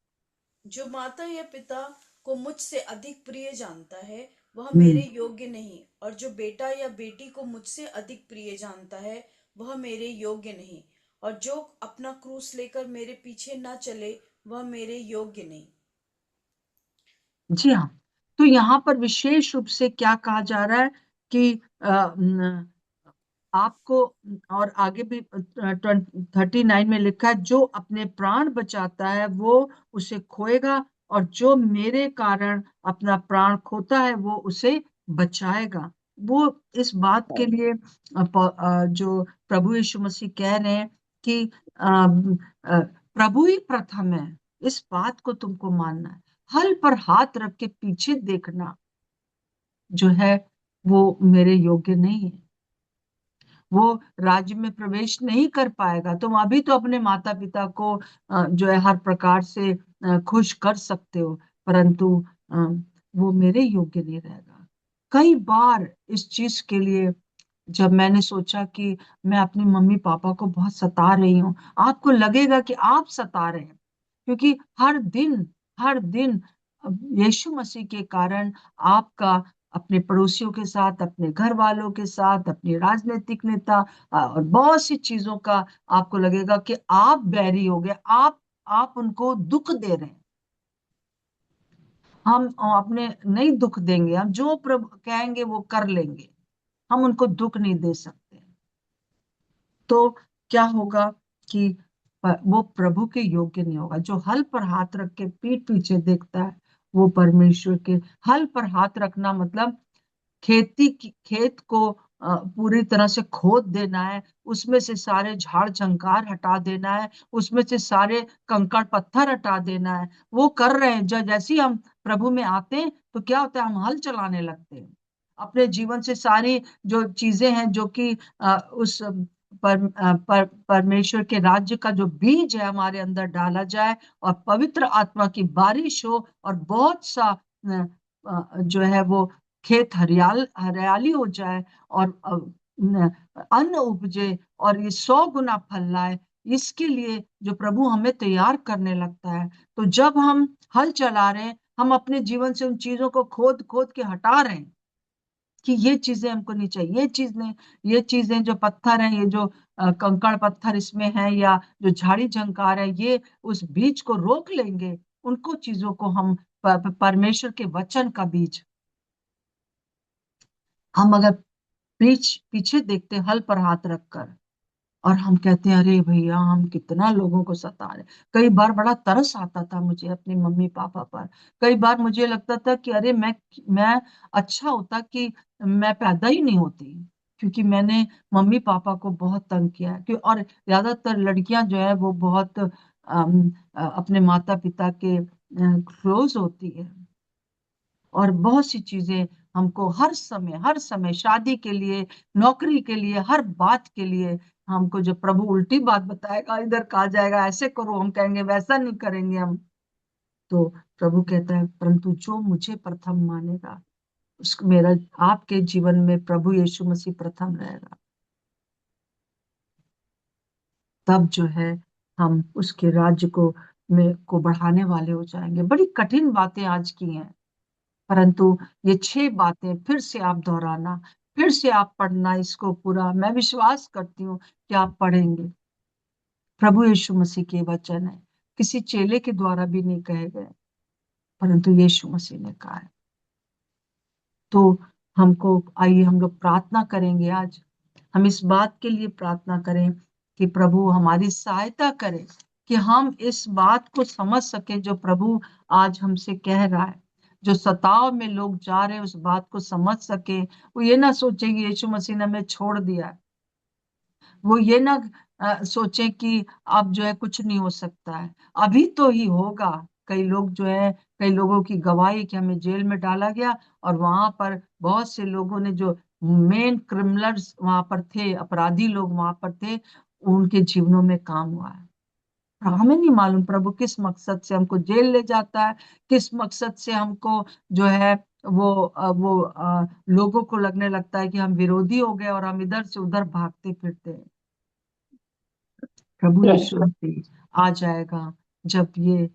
जो माता या पिता को मुझसे अधिक प्रिय जानता है वह मेरे हम्म। योग्य नहीं, और जो बेटा या बेटी को मुझसे अधिक प्रिय जानता है वह मेरे योग्य नहीं, और जो अपना क्रूस लेकर मेरे पीछे न चले वह मेरे योग्य नहीं। जी हाँ। तो यहाँ पर विशेष रूप से क्या कहा जा रहा है कि आपको, और आगे भी 39 में लिखा है, जो अपने प्राण बचाता है वो उसे खोएगा, और जो मेरे कारण अपना प्राण खोता है वो उसे बचाएगा। वो इस बात के लिए जो प्रभु यीशु मसीह कह रहे हैं कि प्रभु ही प्रथम है, इस बात को तुमको मानना है। हल पर हाथ रख के पीछे देखना जो है वो मेरे योग्य नहीं है, वो राज्य में प्रवेश नहीं कर पाएगा। तुम अभी तो अपने माता पिता को जो है हर प्रकार से खुश कर सकते हो, परंतु अ, वो मेरे योग्य नहीं रहेगा। कई बार इस चीज के लिए जब मैंने सोचा कि मैं अपनी मम्मी पापा को बहुत सता रही हूँ, आपको लगेगा कि आप सता रहे हैं, क्योंकि हर दिन यीशु मसीह के कारण आपका अपने पड़ोसियों के साथ, अपने घर वालों के साथ, अपने राजनीतिक नेता और बहुत सी चीजों का आपको लगेगा कि आप बैरी हो गए, आप उनको दुख दे रहे हैं। हम अपने नहीं दुख देंगे, हम जो प्रभु कहेंगे वो कर लेंगे, हम उनको दुख नहीं दे सकते। तो क्या होगा कि वो प्रभु के योग्य नहीं होगा। जो हल पर हाथ रख के पीठ पीछे देखता है वो परमेश्वर के, हल पर हाथ रखना मतलब खेत को पूरी तरह से खोद देना है, उसमें से सारे झाड़ झंकार हटा देना है, उसमें से सारे कंकड़ पत्थर हटा देना है। वो कर रहे हैं। जैसे ही हम प्रभु में आते हैं तो क्या होता है, हम हल चलाने लगते हैं, अपने जीवन से सारी जो चीजें हैं जो कि उस परमेश्वर के राज्य का जो बीज है हमारे अंदर डाला जाए, और पवित्र आत्मा की बारिश हो, और बहुत सा जो है वो खेत हरियाली हो जाए, और अन्न उपजे, और ये 100 गुना फल लाए। इसके लिए जो प्रभु हमें तैयार करने लगता है, तो जब हम हल चला रहे हैं, हम अपने जीवन से उन चीजों को खोद खोद के हटा रहे हैं कि ये चीजें हमको नहीं चाहिए, ये चीजें जो पत्थर हैं, ये जो कंकड़ पत्थर इसमें है, या जो झाड़ी झंकार है, ये उस बीज को रोक लेंगे। उनको चीजों को हम परमेश्वर के वचन का बीज, हम अगर पीछे देखते हल पर हाथ रखकर, और हम कहते हैं अरे भैया हम कितना लोगों को सता रहे। कई बार बड़ा तरस आता था मुझे अपनी मम्मी पापा पर। कई बार मुझे लगता था कि अरे मैं अच्छा होता कि मैं पैदा ही नहीं होती, क्योंकि मैंने मम्मी पापा को बहुत तंग किया है। और ज्यादातर लड़कियां जो है वो बहुत अपने माता पिता के क्लोज होती है, और बहुत सी चीजें हमको हर समय शादी के लिए, नौकरी के लिए, हर बात के लिए हमको जब प्रभु उल्टी बात बताएगा, इधर कहा जाएगा ऐसे करो, हम कहेंगे वैसा नहीं करेंगे हम। तो प्रभु कहता है परंतु जो मुझे प्रथम मानेगा, उसको मेरा आपके जीवन में प्रभु यीशु मसीह प्रथम रहेगा, तब जो है हम उसके राज्य को बढ़ाने वाले हो जाएंगे। बड़ी कठिन बातें आज की हैं, परंतु ये 6 बातें फिर से आप दोहराना, फिर से आप पढ़ना इसको पूरा। मैं विश्वास करती हूँ कि आप पढ़ेंगे। प्रभु यीशु मसीह के वचन है, किसी चेले के द्वारा भी नहीं कहे गए, परंतु यीशु मसीह ने कहा है। तो हमको, आइए हम लोग प्रार्थना करेंगे आज। हम इस बात के लिए प्रार्थना करें कि प्रभु हमारी सहायता करे कि हम इस बात को समझ सके जो प्रभु आज हमसे कह रहा है। जो सताव में लोग जा रहे हैं उस बात को समझ सके, वो ये ना सोचे कि यीशु मसीह ने हमें छोड़ दिया है। वो ये ना सोचे कि अब जो है कुछ नहीं हो सकता है, अभी तो ही होगा। कई लोग जो है, कई लोगों की गवाही कि हमें जेल में डाला गया, और वहां पर बहुत से लोगों ने जो मेन क्रिमिनल्स वहां पर थे, अपराधी लोग वहां पर थे, उनके जीवनों में काम हुआ है। और हमें नहीं मालूम प्रभु किस मकसद से हमको जेल ले जाता है, किस मकसद से हमको जो है लोगों को लगने लगता है कि हम विरोधी हो गए और हम इधर से उधर भागते फिरते हैं। प्रभु यीशु मसीह आ जाएगा जब ये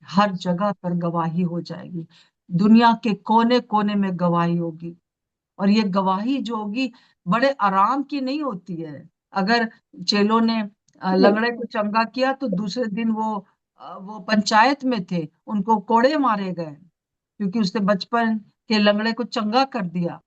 हर जगह पर गवाही हो जाएगी, दुनिया के कोने कोने में गवाही होगी। और ये गवाही जो होगी बड़े आराम की नहीं होती है। अगर चेलों ने लंगड़े को चंगा किया तो दूसरे दिन वो पंचायत में थे, उनको कोड़े मारे गए क्योंकि उसने बचपन के लंगड़े को चंगा कर दिया।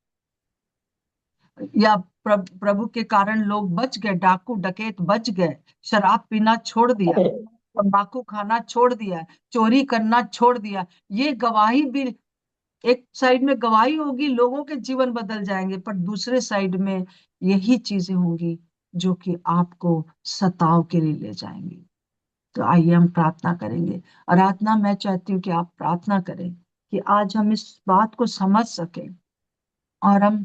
या प्रभु के कारण लोग बच गए, डाकू डकैत बच गए, शराब पीना छोड़ दिया, तंबाकू खाना छोड़ दिया, चोरी करना छोड़ दिया। ये गवाही भी, एक साइड में गवाही होगी, लोगों के जीवन बदल जाएंगे, पर दूसरे साइड में यही चीजें होंगी जो कि आपको सताव के लिए ले जाएंगी। तो आइए हम प्रार्थना करेंगे। आराधना मैं चाहती हूँ कि आप प्रार्थना करें कि आज हम इस बात को समझ सकें, और हम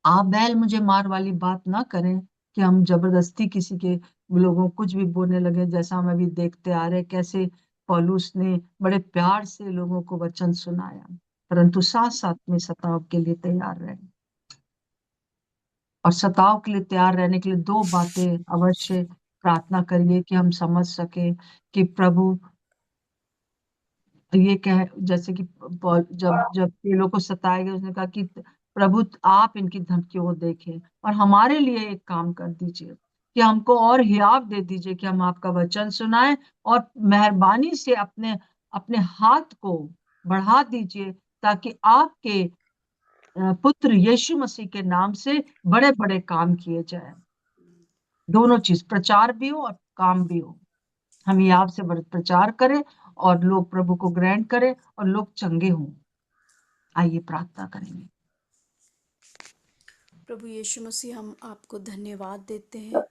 आप बैल मुझे मार वाली बात ना करें कि हम जबरदस्ती किसी के लोगों कुछ भी बोलने लगे। जैसा हम अभी देखते आ रहे कैसे पौलुस ने बड़े प्यार से लोगों को वचन सुनाया, परंतु साथ साथ में सताव के लिए तैयार रहे। और सताव के लिए तैयार रहने के लिए 2 बातें अवश्य प्रार्थना करिए कि हम समझ सके कि प्रभु ये कह, जैसे कि जब जब चेलों को सताया गया, उसने कहा कि प्रभु आप इनकी धमकियों को देखें और हमारे लिए एक काम कर दीजिए कि हमको और हियाव दे दीजिए कि हम आपका वचन सुनाएं, और मेहरबानी से अपने अपने हाथ को बढ़ा दीजिए ताकि आपके पुत्र यीशु मसीह के नाम से बड़े बड़े काम किए जाए। दोनों चीज, प्रचार भी हो और काम भी हो। हम ये आपसे प्रचार करें और लोग प्रभु को ग्रहण करें और लोग चंगे हों। आइए प्रार्थना करेंगे। प्रभु यीशु मसीह, हम आपको धन्यवाद देते हैं।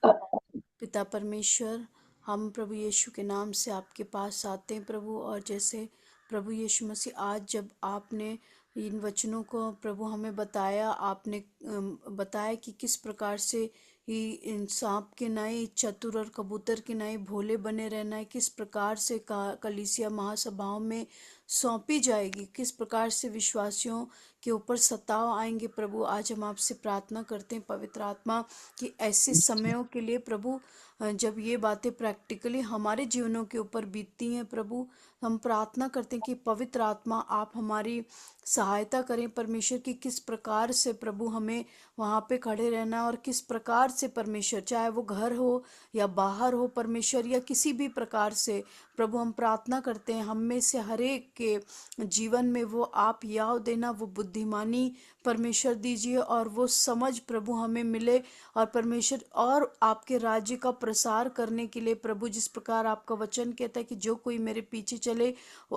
पिता परमेश्वर, हम प्रभु यीशु के नाम से आपके पास आते हैं प्रभु। और जैसे प्रभु यीशु मसीह आज जब आपने इन वचनों को प्रभु हमें बताया, आपने बताया कि किस प्रकार से ही इन सांप के नए चतुर और कबूतर के नए भोले बने रहना है, किस प्रकार से कलीसिया महासभाओं में सौंपी जाएगी, किस प्रकार से विश्वासियों के ऊपर सताव आएंगे। प्रभु आज हम आपसे प्रार्थना करते हैं पवित्र आत्मा कि ऐसे समयों के लिए प्रभु, जब ये बातें प्रैक्टिकली हमारे जीवनों के ऊपर बीतती हैं प्रभु, हम प्रार्थना करते हैं कि पवित्र आत्मा आप हमारी सहायता करें परमेश्वर की, किस प्रकार से प्रभु हमें वहाँ पे खड़े रहना, और किस प्रकार से परमेश्वर, चाहे वो घर हो या बाहर हो परमेश्वर, या किसी भी प्रकार से प्रभु हम प्रार्थना करते हैं हम में से हर एक के जीवन में वो आप याव देना, वो बुद्धिमानी परमेश्वर दीजिए, और वो समझ प्रभु हमें मिले। और परमेश्वर और आपके राज्य का प्रसार करने के लिए प्रभु, जिस प्रकार आपका वचन कहता है कि जो कोई मेरे पीछे चले,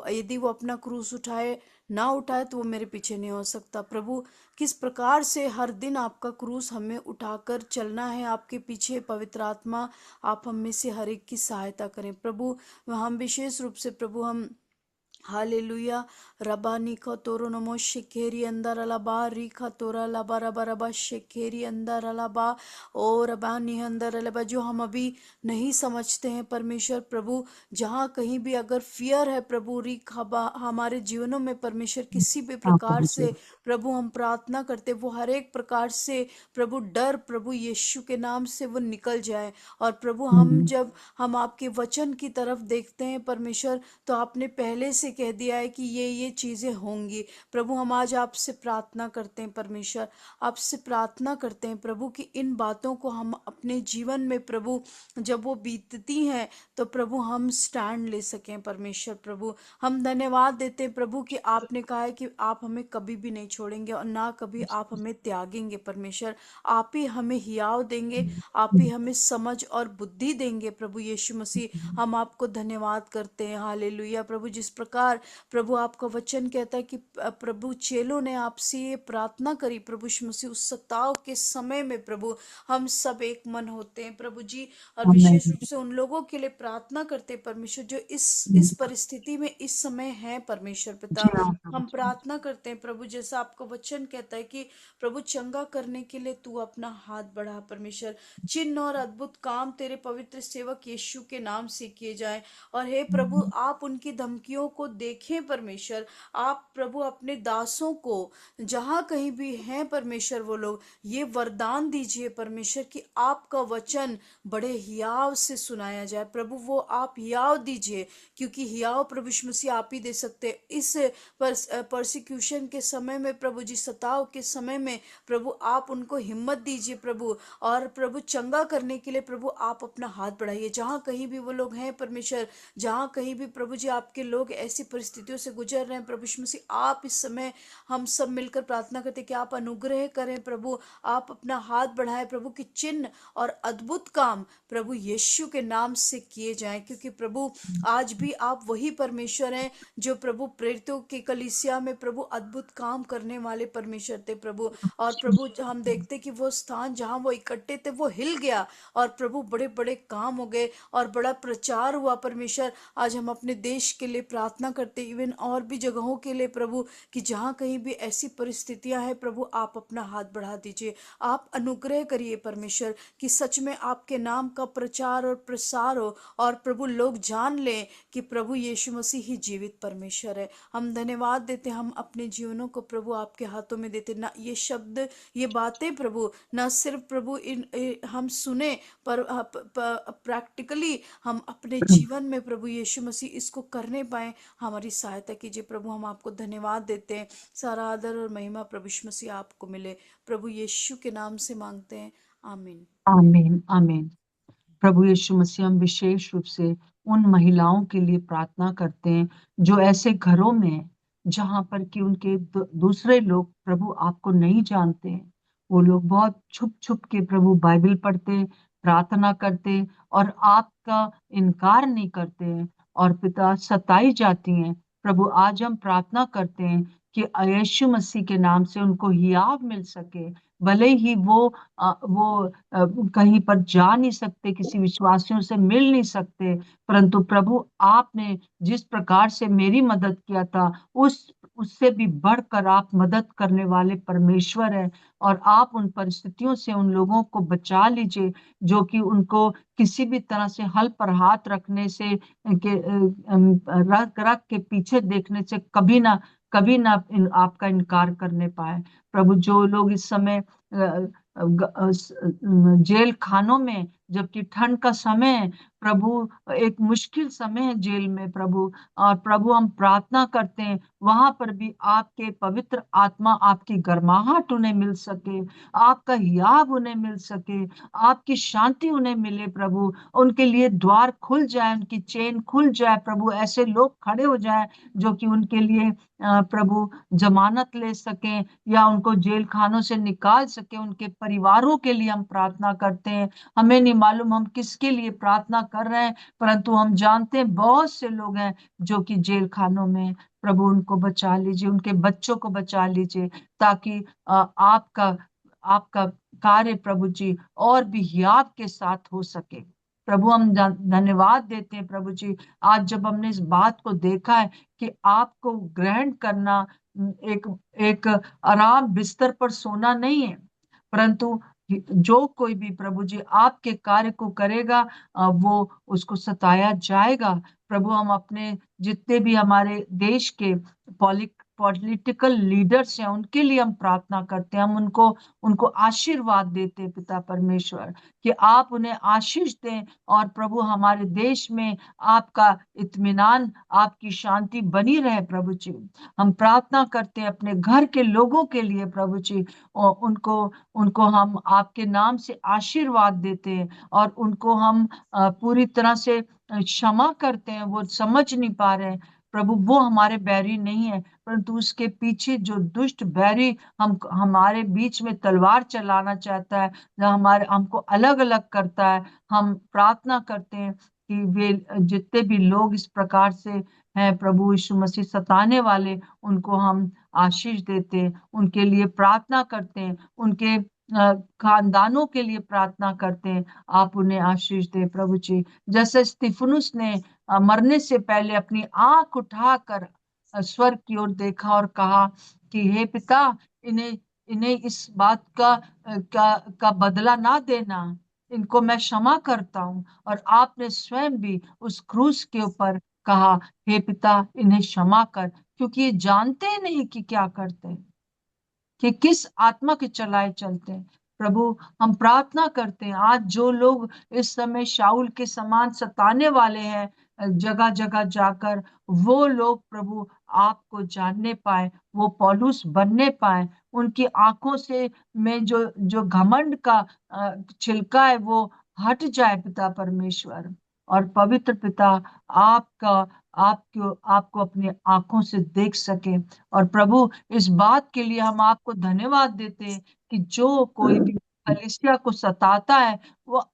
यदि वो अपना क्रूस उठाए ना उठाए तो वो मेरे पीछे नहीं हो सकता। प्रभु, किस प्रकार से हर दिन आपका क्रूस हमें उठाकर चलना है आपके पीछे, पवित्र आत्मा आप हम में से हर एक की सहायता करें प्रभु। हम विशेष रूप से प्रभु, हम हालेलुया, रबानी का तोरो नमो शेखेरी अंदर अलाबा रीखा तोरा लबा रबा रबा शेखेरी अंदर अलाबा, ओ रबानी अंदर अलाबा, जो हम अभी नहीं समझते हैं परमेश्वर प्रभु, जहाँ कहीं भी अगर फियर है प्रभु रीखा हमारे जीवनों में परमेश्वर, किसी भी हाँ प्रकार प्रभु जी। से प्रभु हम प्रार्थना करते, वो हर एक प्रकार से प्रभु डर प्रभु यीशु के नाम से वो निकल जाए। और प्रभु हम जब हम आपके वचन की तरफ देखते हैं परमेश्वर, तो आपने पहले से कह दिया है कि ये चीजें होंगी। प्रभु हम आज आपसे प्रार्थना करते हैं परमेश्वर, आपसे प्रार्थना करते हैं प्रभु कि इन बातों को हम अपने जीवन में प्रभु जब वो बीतती हैं तो प्रभु हम स्टैंड ले सकें परमेश्वर प्रभु। हम धन्यवाद देते हैं प्रभु कि आपने कहा है कि आप हमें कभी भी नहीं छोड़ेंगे और ना कभी आप हमें त्यागेंगे परमेश्वर। आप ही हमें हियाव देंगे, आप ही हमें समझ और बुद्धि देंगे प्रभु यीशु मसीह। हम आपको धन्यवाद करते हैं। हालेलुया प्रभु, जिस प्रकार प्रभु आपका वचन कहता है कि प्रभु चेलों ने आपसे ये प्रार्थना करी प्रभु यीशु मसीह, उस सताव के समय में प्रभु हम सब एक मन होते हैं प्रभु जी। और आमेन। विशेष रूप से उन लोगों के लिए प्रार्थना करते हैं परमेश्वर जो इस परिस्थिति में इस समय है परमेश्वर जी पिता। हाँ प्रभु हम जी। प्रार्थना करते हैं प्रभु, जैसा आपका वचन कहता है कि प्रभु चंगा करने के लिए तू अपना हाथ बढ़ा परमेश्वर, चिन्ह और अद्भुत काम तेरे पवित्र सेवक यीशु के नाम से किए जाएं। और हे प्रभु, आप उनकी धमकियों को देखें परमेश्वर, आप प्रभु अपने दासों को जहां कहीं भी हैं परमेश्वर, वो लोग ये वरदान दीजिए परमेश्वर कि आपका वचन बड़े हियाव से सुनाया जाए प्रभु। वो आप हियाव दीजिए, क्योंकि हियाव प्रभु यीशु मसीह आप ही दे सकते हैं। इस परसिक्यूशन के समय में प्रभु जी, सताव के समय में प्रभु आप उनको हिम्मत दीजिए प्रभु। और प्रभु चंगा करने के लिए प्रभु आप अपना हाथ बढ़ाइए, जहां कहीं भी वो लोग हैं परमेश्वर, जहां कहीं भी प्रभु जी आपके लोग ऐसी परिस्थितियों से गुजर रहे हैं प्रभु यीशु मसीह, आप इस समय हम सब मिलकर प्रार्थना करते हैं कि आप अनुग्रह करें प्रभु, आप अपना हाथ बढ़ाएं प्रभु कि चिन्ह और अद्भुत काम प्रभु यीशु के नाम से किए जाएं। क्योंकि प्रभु आज भी आप वही परमेश्वर हैं जो प्रभु प्रेरितों के कलीसिया में प्रभु अद्भुत काम करने वाले परमेश्वर थे प्रभु। और प्रभु हम देखते कि वो स्थान जहां वो इकट्ठे थे वो हिल गया, और प्रभु बड़े बड़े काम हो गए और बड़ा प्रचार हुआ परमेश्वर। आज हम अपने देश के लिए प्रार्थना करते, इवन और भी जगहों के लिए प्रभु, कि जहां कहीं भी ऐसी परिस्थितियां हैं प्रभु आप अपना हाथ बढ़ा दीजिए, आप अनुग्रह करिए परमेश्वर कि सच में आपके नाम का प्रचार और प्रसार हो, और प्रभु लोग जान लें कि प्रभु यीशु मसीह ही जीवित परमेश्वर है। हम धन्यवाद देते, हम अपने जीवनों को प्रभु आपके हाथों में देते। ना ये शब्द, ये बातें प्रभु ना सिर्फ प्रभु हम सुने, पर प्रैक्टिकली हम अपने जीवन में प्रभु यीशु मसीह इसको करने पाए। हमारी सहायता कीजिए प्रभु। हम आपको धन्यवाद देते हैं। सारा आदर और महिमा प्रभु यीशु मसीह आपको मिले, प्रभु यीशु के नाम से मांगते हैं, आमीन। आमीन आमीन। प्रभु यीशु मसीह, हम विशेष रूप से उन महिलाओं के लिए प्रार्थना करते हैं जो ऐसे घरों में हैं जहां पर कि उनके दूसरे लोग प्रभु आपको नहीं जानते हैं। वो लोग बहुत छुप छुप के प्रभु बाइबल पढ़ते, प्रार्थना करते और आपका इनकार नहीं करते हैं, और पिता सताई जाती हैं। प्रभु आज हम प्रार्थना करते हैं कि यीशु मसीह के नाम से उनको हियाव मिल सके। भले ही वो कहीं पर जा नहीं सकते, किसी विश्वासियों से मिल नहीं सकते, परंतु प्रभु आपने जिस प्रकार से मेरी मदद किया था उससे भी बढ़कर आप मदद करने वाले परमेश्वर हैं। और आप उन परिस्थितियों से उन लोगों को बचा लीजिए जो कि उनको किसी भी तरह से हल पर हाथ रखने से रख रख के पीछे देखने से कभी ना आपका इनकार करने पाए। प्रभु जो लोग इस समय जेल खानों में जबकि ठंड का समय है प्रभु, एक मुश्किल समय है जेल में प्रभु। और प्रभु हम प्रार्थना करते हैं वहां पर भी आपके पवित्र आत्मा, आपकी गर्माहट उन्हें मिल सके, आपका हियाव उन्हें मिल सके, आपकी शांति उन्हें मिले प्रभु। उनके लिए द्वार खुल जाए, उनकी चेन खुल जाए प्रभु, ऐसे लोग खड़े हो जाए जो कि उनके लिए प्रभु जमानत ले सकें या उनको जेल खानों से निकाल सके। उनके परिवारों के लिए हम प्रार्थना करते हैं। हमें नहीं मालूम हम किसके लिए प्रार्थना कर रहे हैं, परंतु हम जानते हैं बहुत से लोग हैं जो कि जेल खानों में हैं। प्रभु उनको बचा लीजिए, उनके बच्चों को बचा लीजिए, ताकि आपका आपका कार्य प्रभु जी और भी हियाव के साथ हो सके। प्रभु हम धन्यवाद देते हैं प्रभु जी, आज जब हमने इस बात को देखा है कि आपको ग्रहण करना एक एक आराम बिस्तर पर सोना नहीं है, परंतु जो कोई भी प्रभु जी आपके कार्य को करेगा वो उसको सताया जाएगा। प्रभु हम अपने जितने भी हमारे देश के पॉलिटिकल लीडर्स हैं उनके लिए हम प्रार्थना करते हैं, हम उनको उनको आशीर्वाद देते हैं पिता परमेश्वर, कि आप उन्हें आशीष दें और प्रभु हमारे देश में आपका इत्मीनान, आपकी शांति बनी रहे प्रभु जी। हम प्रार्थना करते हैं अपने घर के लोगों के लिए प्रभु जी, और उनको उनको हम आपके नाम से आशीर्वाद देते हैं और उनको हम पूरी तरह से क्षमा करते हैं। वो समझ नहीं पा रहे हैं प्रभु, वो हमारे बैरी नहीं है, परंतु उसके पीछे जो दुष्ट बैरी हम हमारे बीच में तलवार चलाना चाहता है, जो हमारे हमको अलग अलग करता है, हम प्रार्थना करते हैं कि वे जितने भी लोग इस प्रकार से हैं प्रभु यीशु मसीह सताने वाले, उनको हम आशीष देते हैं, उनके लिए प्रार्थना करते हैं, उनके खानदानों के लिए प्रार्थना करते हैं। आप उन्हें आशीष दें प्रभु जी। जैसे स्तिफनुस ने मरने से पहले अपनी आंख उठाकर स्वर्ग की ओर देखा और कहा कि हे पिता, इन्हें इन्हें इस बात का बदला ना देना, इनको मैं क्षमा करता हूँ। और आपने स्वयं भी उस क्रूस के ऊपर कहा, हे पिता इन्हें क्षमा कर, क्योंकि ये जानते ही नहीं कि क्या करते हैं, कि किस आत्मा के चलाए चलते हैं। प्रभु हम प्रार्थना करते हैं आज जो लोग इस समय शाऊल के समान सताने वाले हैं जगह जगह जाकर, वो लोग प्रभु आपको जानने पाए, वो पौलुस बनने पाए, उनकी आंखों से में जो जो घमंड का छिलका है वो हट जाए पिता परमेश्वर। और पवित्र पिता आपका आपको आपको अपनी आंखों से देख सके। और प्रभु इस बात के लिए हम आपको धन्यवाद देते हैं कि जो कोई भी कलीसिया को सताता है वो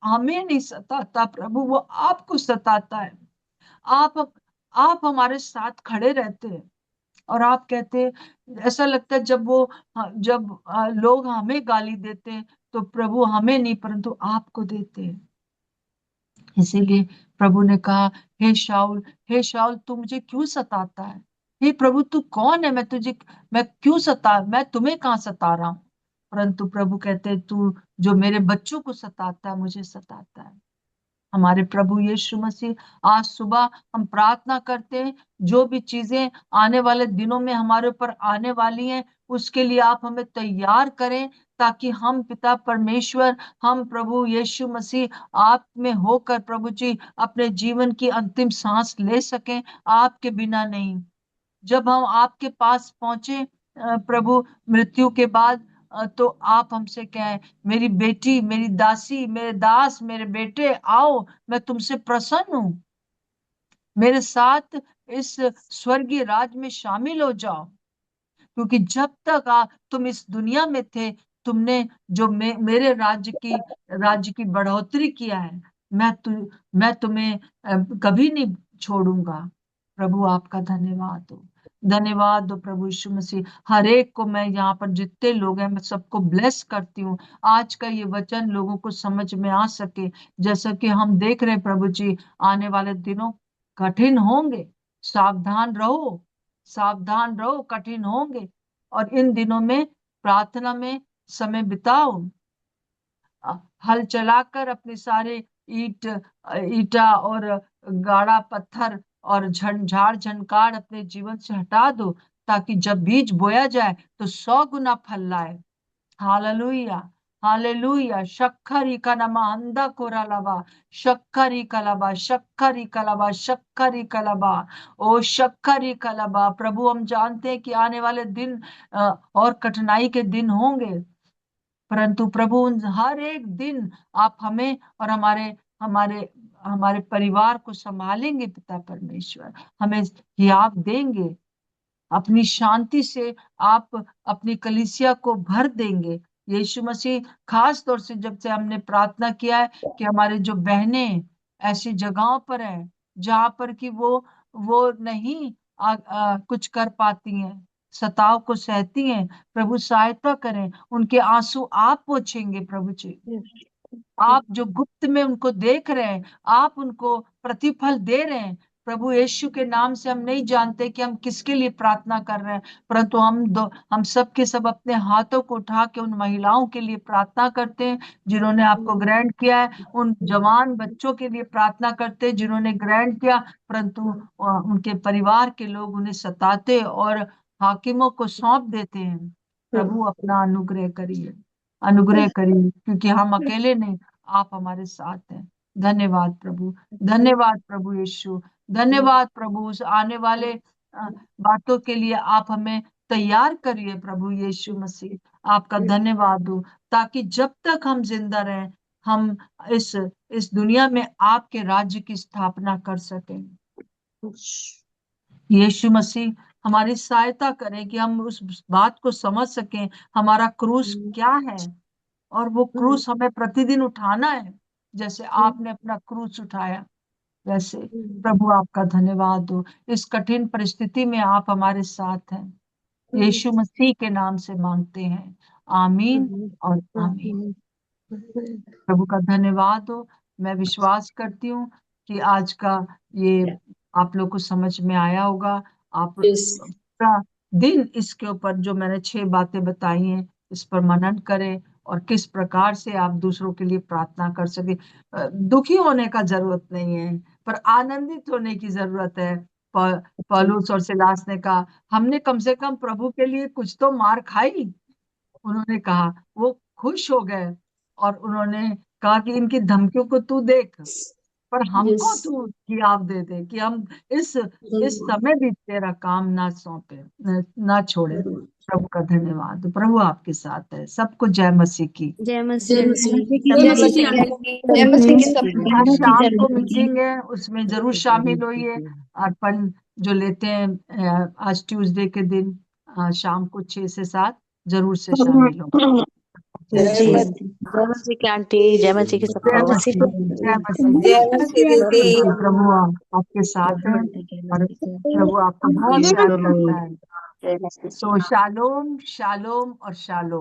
हमें नहीं सताता प्रभु, वो आपको सताता है। आप आप हमारे साथ खड़े रहते हैं और आप कहते हैं, ऐसा लगता है जब वो जब लोग हमें गाली देते हैं तो प्रभु हमें नहीं परंतु आपको देते हैं। इसीलिए प्रभु ने कहा, हे शाऊल, हे शाऊल तू मुझे क्यों सताता है? हे प्रभु तू कौन है? मैं क्यों मैं तुम्हें कहाँ सता रहा हूँ? परंतु प्रभु कहते हैं, तू जो मेरे बच्चों को सताता है मुझे सताता है। हमारे प्रभु यीशु मसीह, आज सुबह हम प्रार्थना करते हैं जो भी चीजें आने वाले दिनों में हमारे ऊपर आने वाली हैं उसके लिए आप हमें तैयार करें, ताकि हम पिता परमेश्वर, हम प्रभु यीशु मसीह आप में होकर प्रभु जी अपने जीवन की अंतिम सांस ले सकें, आपके बिना नहीं। जब हम आपके पास पहुंचे प्रभु मृत्यु के बाद, तो आप हमसे कहें, मेरी बेटी, मेरी दासी, मेरे दास, मेरे बेटे आओ, मैं तुमसे प्रसन्न हूं, मेरे साथ इस स्वर्गीय राज में शामिल हो जाओ। क्योंकि जब तक तुम इस दुनिया में थे, तुमने जो मेरे राज्य की बढ़ोतरी किया है, मैं तुम्हें कभी नहीं छोड़ूंगा। प्रभु आपका धन्यवाद हो, धन्यवाद हो प्रभु यीशु मसीह। हर एक को मैं यहाँ पर जितने लोग हैं मैं सबको ब्लेस करती हूँ, आज का ये वचन लोगों को समझ में आ सके। जैसा कि हम देख रहे हैं प्रभु जी, आने वाले दिनों कठिन होंगे, सावधान रहो, सावधान रहो, कठिन होंगे। और इन दिनों में प्रार्थना में समय बिताओ, हल चलाकर अपने सारे ईटा और गाढ़ा पत्थर और झाड़ झंकार अपने जीवन से हटा दो, ताकि जब बीज बोया जाए तो 100 गुना फल लाए। हालेलुया। हालेलुया। शक्करी कनमा अंधा कोरालाबा, शक्करी कलाबा, शक्करी कलाबा, शक्करी कलाबा, ओ शक्करी कलाबा। प्रभु हम जानते हैं कि आने वाले दिन और कठिनाई के दिन होंगे, परंतु प्रभु उन हर एक दिन आप हमें और हमारे हमारे हमारे परिवार को संभालेंगे। पिता परमेश्वर हमें हियाव देंगे, अपनी शांति से आप अपनी कलीसिया को भर देंगे। यीशु मसीह, खास तौर से जब से हमने प्रार्थना किया है कि हमारे जो बहनें ऐसी जगहों पर हैं जहां पर कि वो नहीं कुछ कर पाती हैं, सताव को सहती हैं, प्रभु सहायता करें, उनके आंसू आप पोंछेंगे प्रभु जी। आप जो गुप्त में उनको देख रहे हैं, आप उनको प्रतिफल दे रहे हैं। प्रभु यीशु के नाम से हम नहीं जानते कि हम किसके लिए प्रार्थना कर रहे हैं, परंतु हम सब के सब अपने हाथों को उठा के उन महिलाओं के लिए प्रार्थना करते हैं जिन्होंने आपको ग्रहण किया है, उन जवान बच्चों के लिए प्रार्थना करते हैं जिन्होंने ग्रहण किया, परंतु उनके परिवार के लोग उन्हें सताते और हाकिमों को सौंप देते हैं। प्रभु अपना अनुग्रह करिए, अनुग्रह करिए, क्योंकि हम अकेले नहीं, आप हमारे साथ हैं। धन्यवाद प्रभु, धन्यवाद प्रभु यीशु, धन्यवाद प्रभु। उस आने वाले बातों के लिए आप हमें तैयार करिए प्रभु यीशु मसीह। आपका धन्यवाद हो, ताकि जब तक हम जिंदा रहें हम इस दुनिया में आपके राज्य की स्थापना कर सकें। यीशु मसीह हमारी सहायता करें कि हम उस बात को समझ सकें हमारा क्रूस क्या है, और वो क्रूस हमें प्रतिदिन उठाना है। जैसे आपने अपना क्रूस उठाया, वैसे प्रभु आपका धन्यवाद हो। इस कठिन परिस्थिति में आप हमारे साथ हैं। यीशु मसीह के नाम से मांगते हैं, आमीन और आमीन। प्रभु का धन्यवाद हो। मैं विश्वास करती हूँ कि आज का ये आप लोग को समझ में आया होगा। आप पूरा दिन इसके ऊपर जो मैंने 6 बातें बताई हैं इस पर मनन करें, और किस प्रकार से आप दूसरों के लिए प्रार्थना कर सके। दुखी होने का जरूरत नहीं है, पर आनंदित होने की जरूरत है। पौलुस और सिलास ने कहा, हमने कम से कम प्रभु के लिए कुछ तो मार खाई। उन्होंने कहा, वो खुश हो गए और उन्होंने कहा कि इनकी धमकियों को तू देख, पर हमको तू हियाव दे दे कि हम इस समय भी तेरा काम ना सौंपे, ना छोड़े। प्रभु का धन्यवाद। प्रभु आपके साथ है। सबको जय मसीह की। जय मसीह आंटी, जय सबको मसीह जय आंटी, जय मसीह की सबको। आज शाम को मीटिंग है, उसमें जरूर शामिल होइए। अर्पण जो लेते हैं आज ट्यूसडे के दिन शाम को 6 से 7 जरूर से शामिल हो। जी आंटी। जय मसीह की आंटी, जय मसीह की जय सबको। मसीह, जय मसीह। जय मसीह आंटी। क्योंकि प्रभु आपके साथ है और प्रभु आपको बहुत प्यार करता है। जय मसीह। सो शालोम, शालोम और शालोम।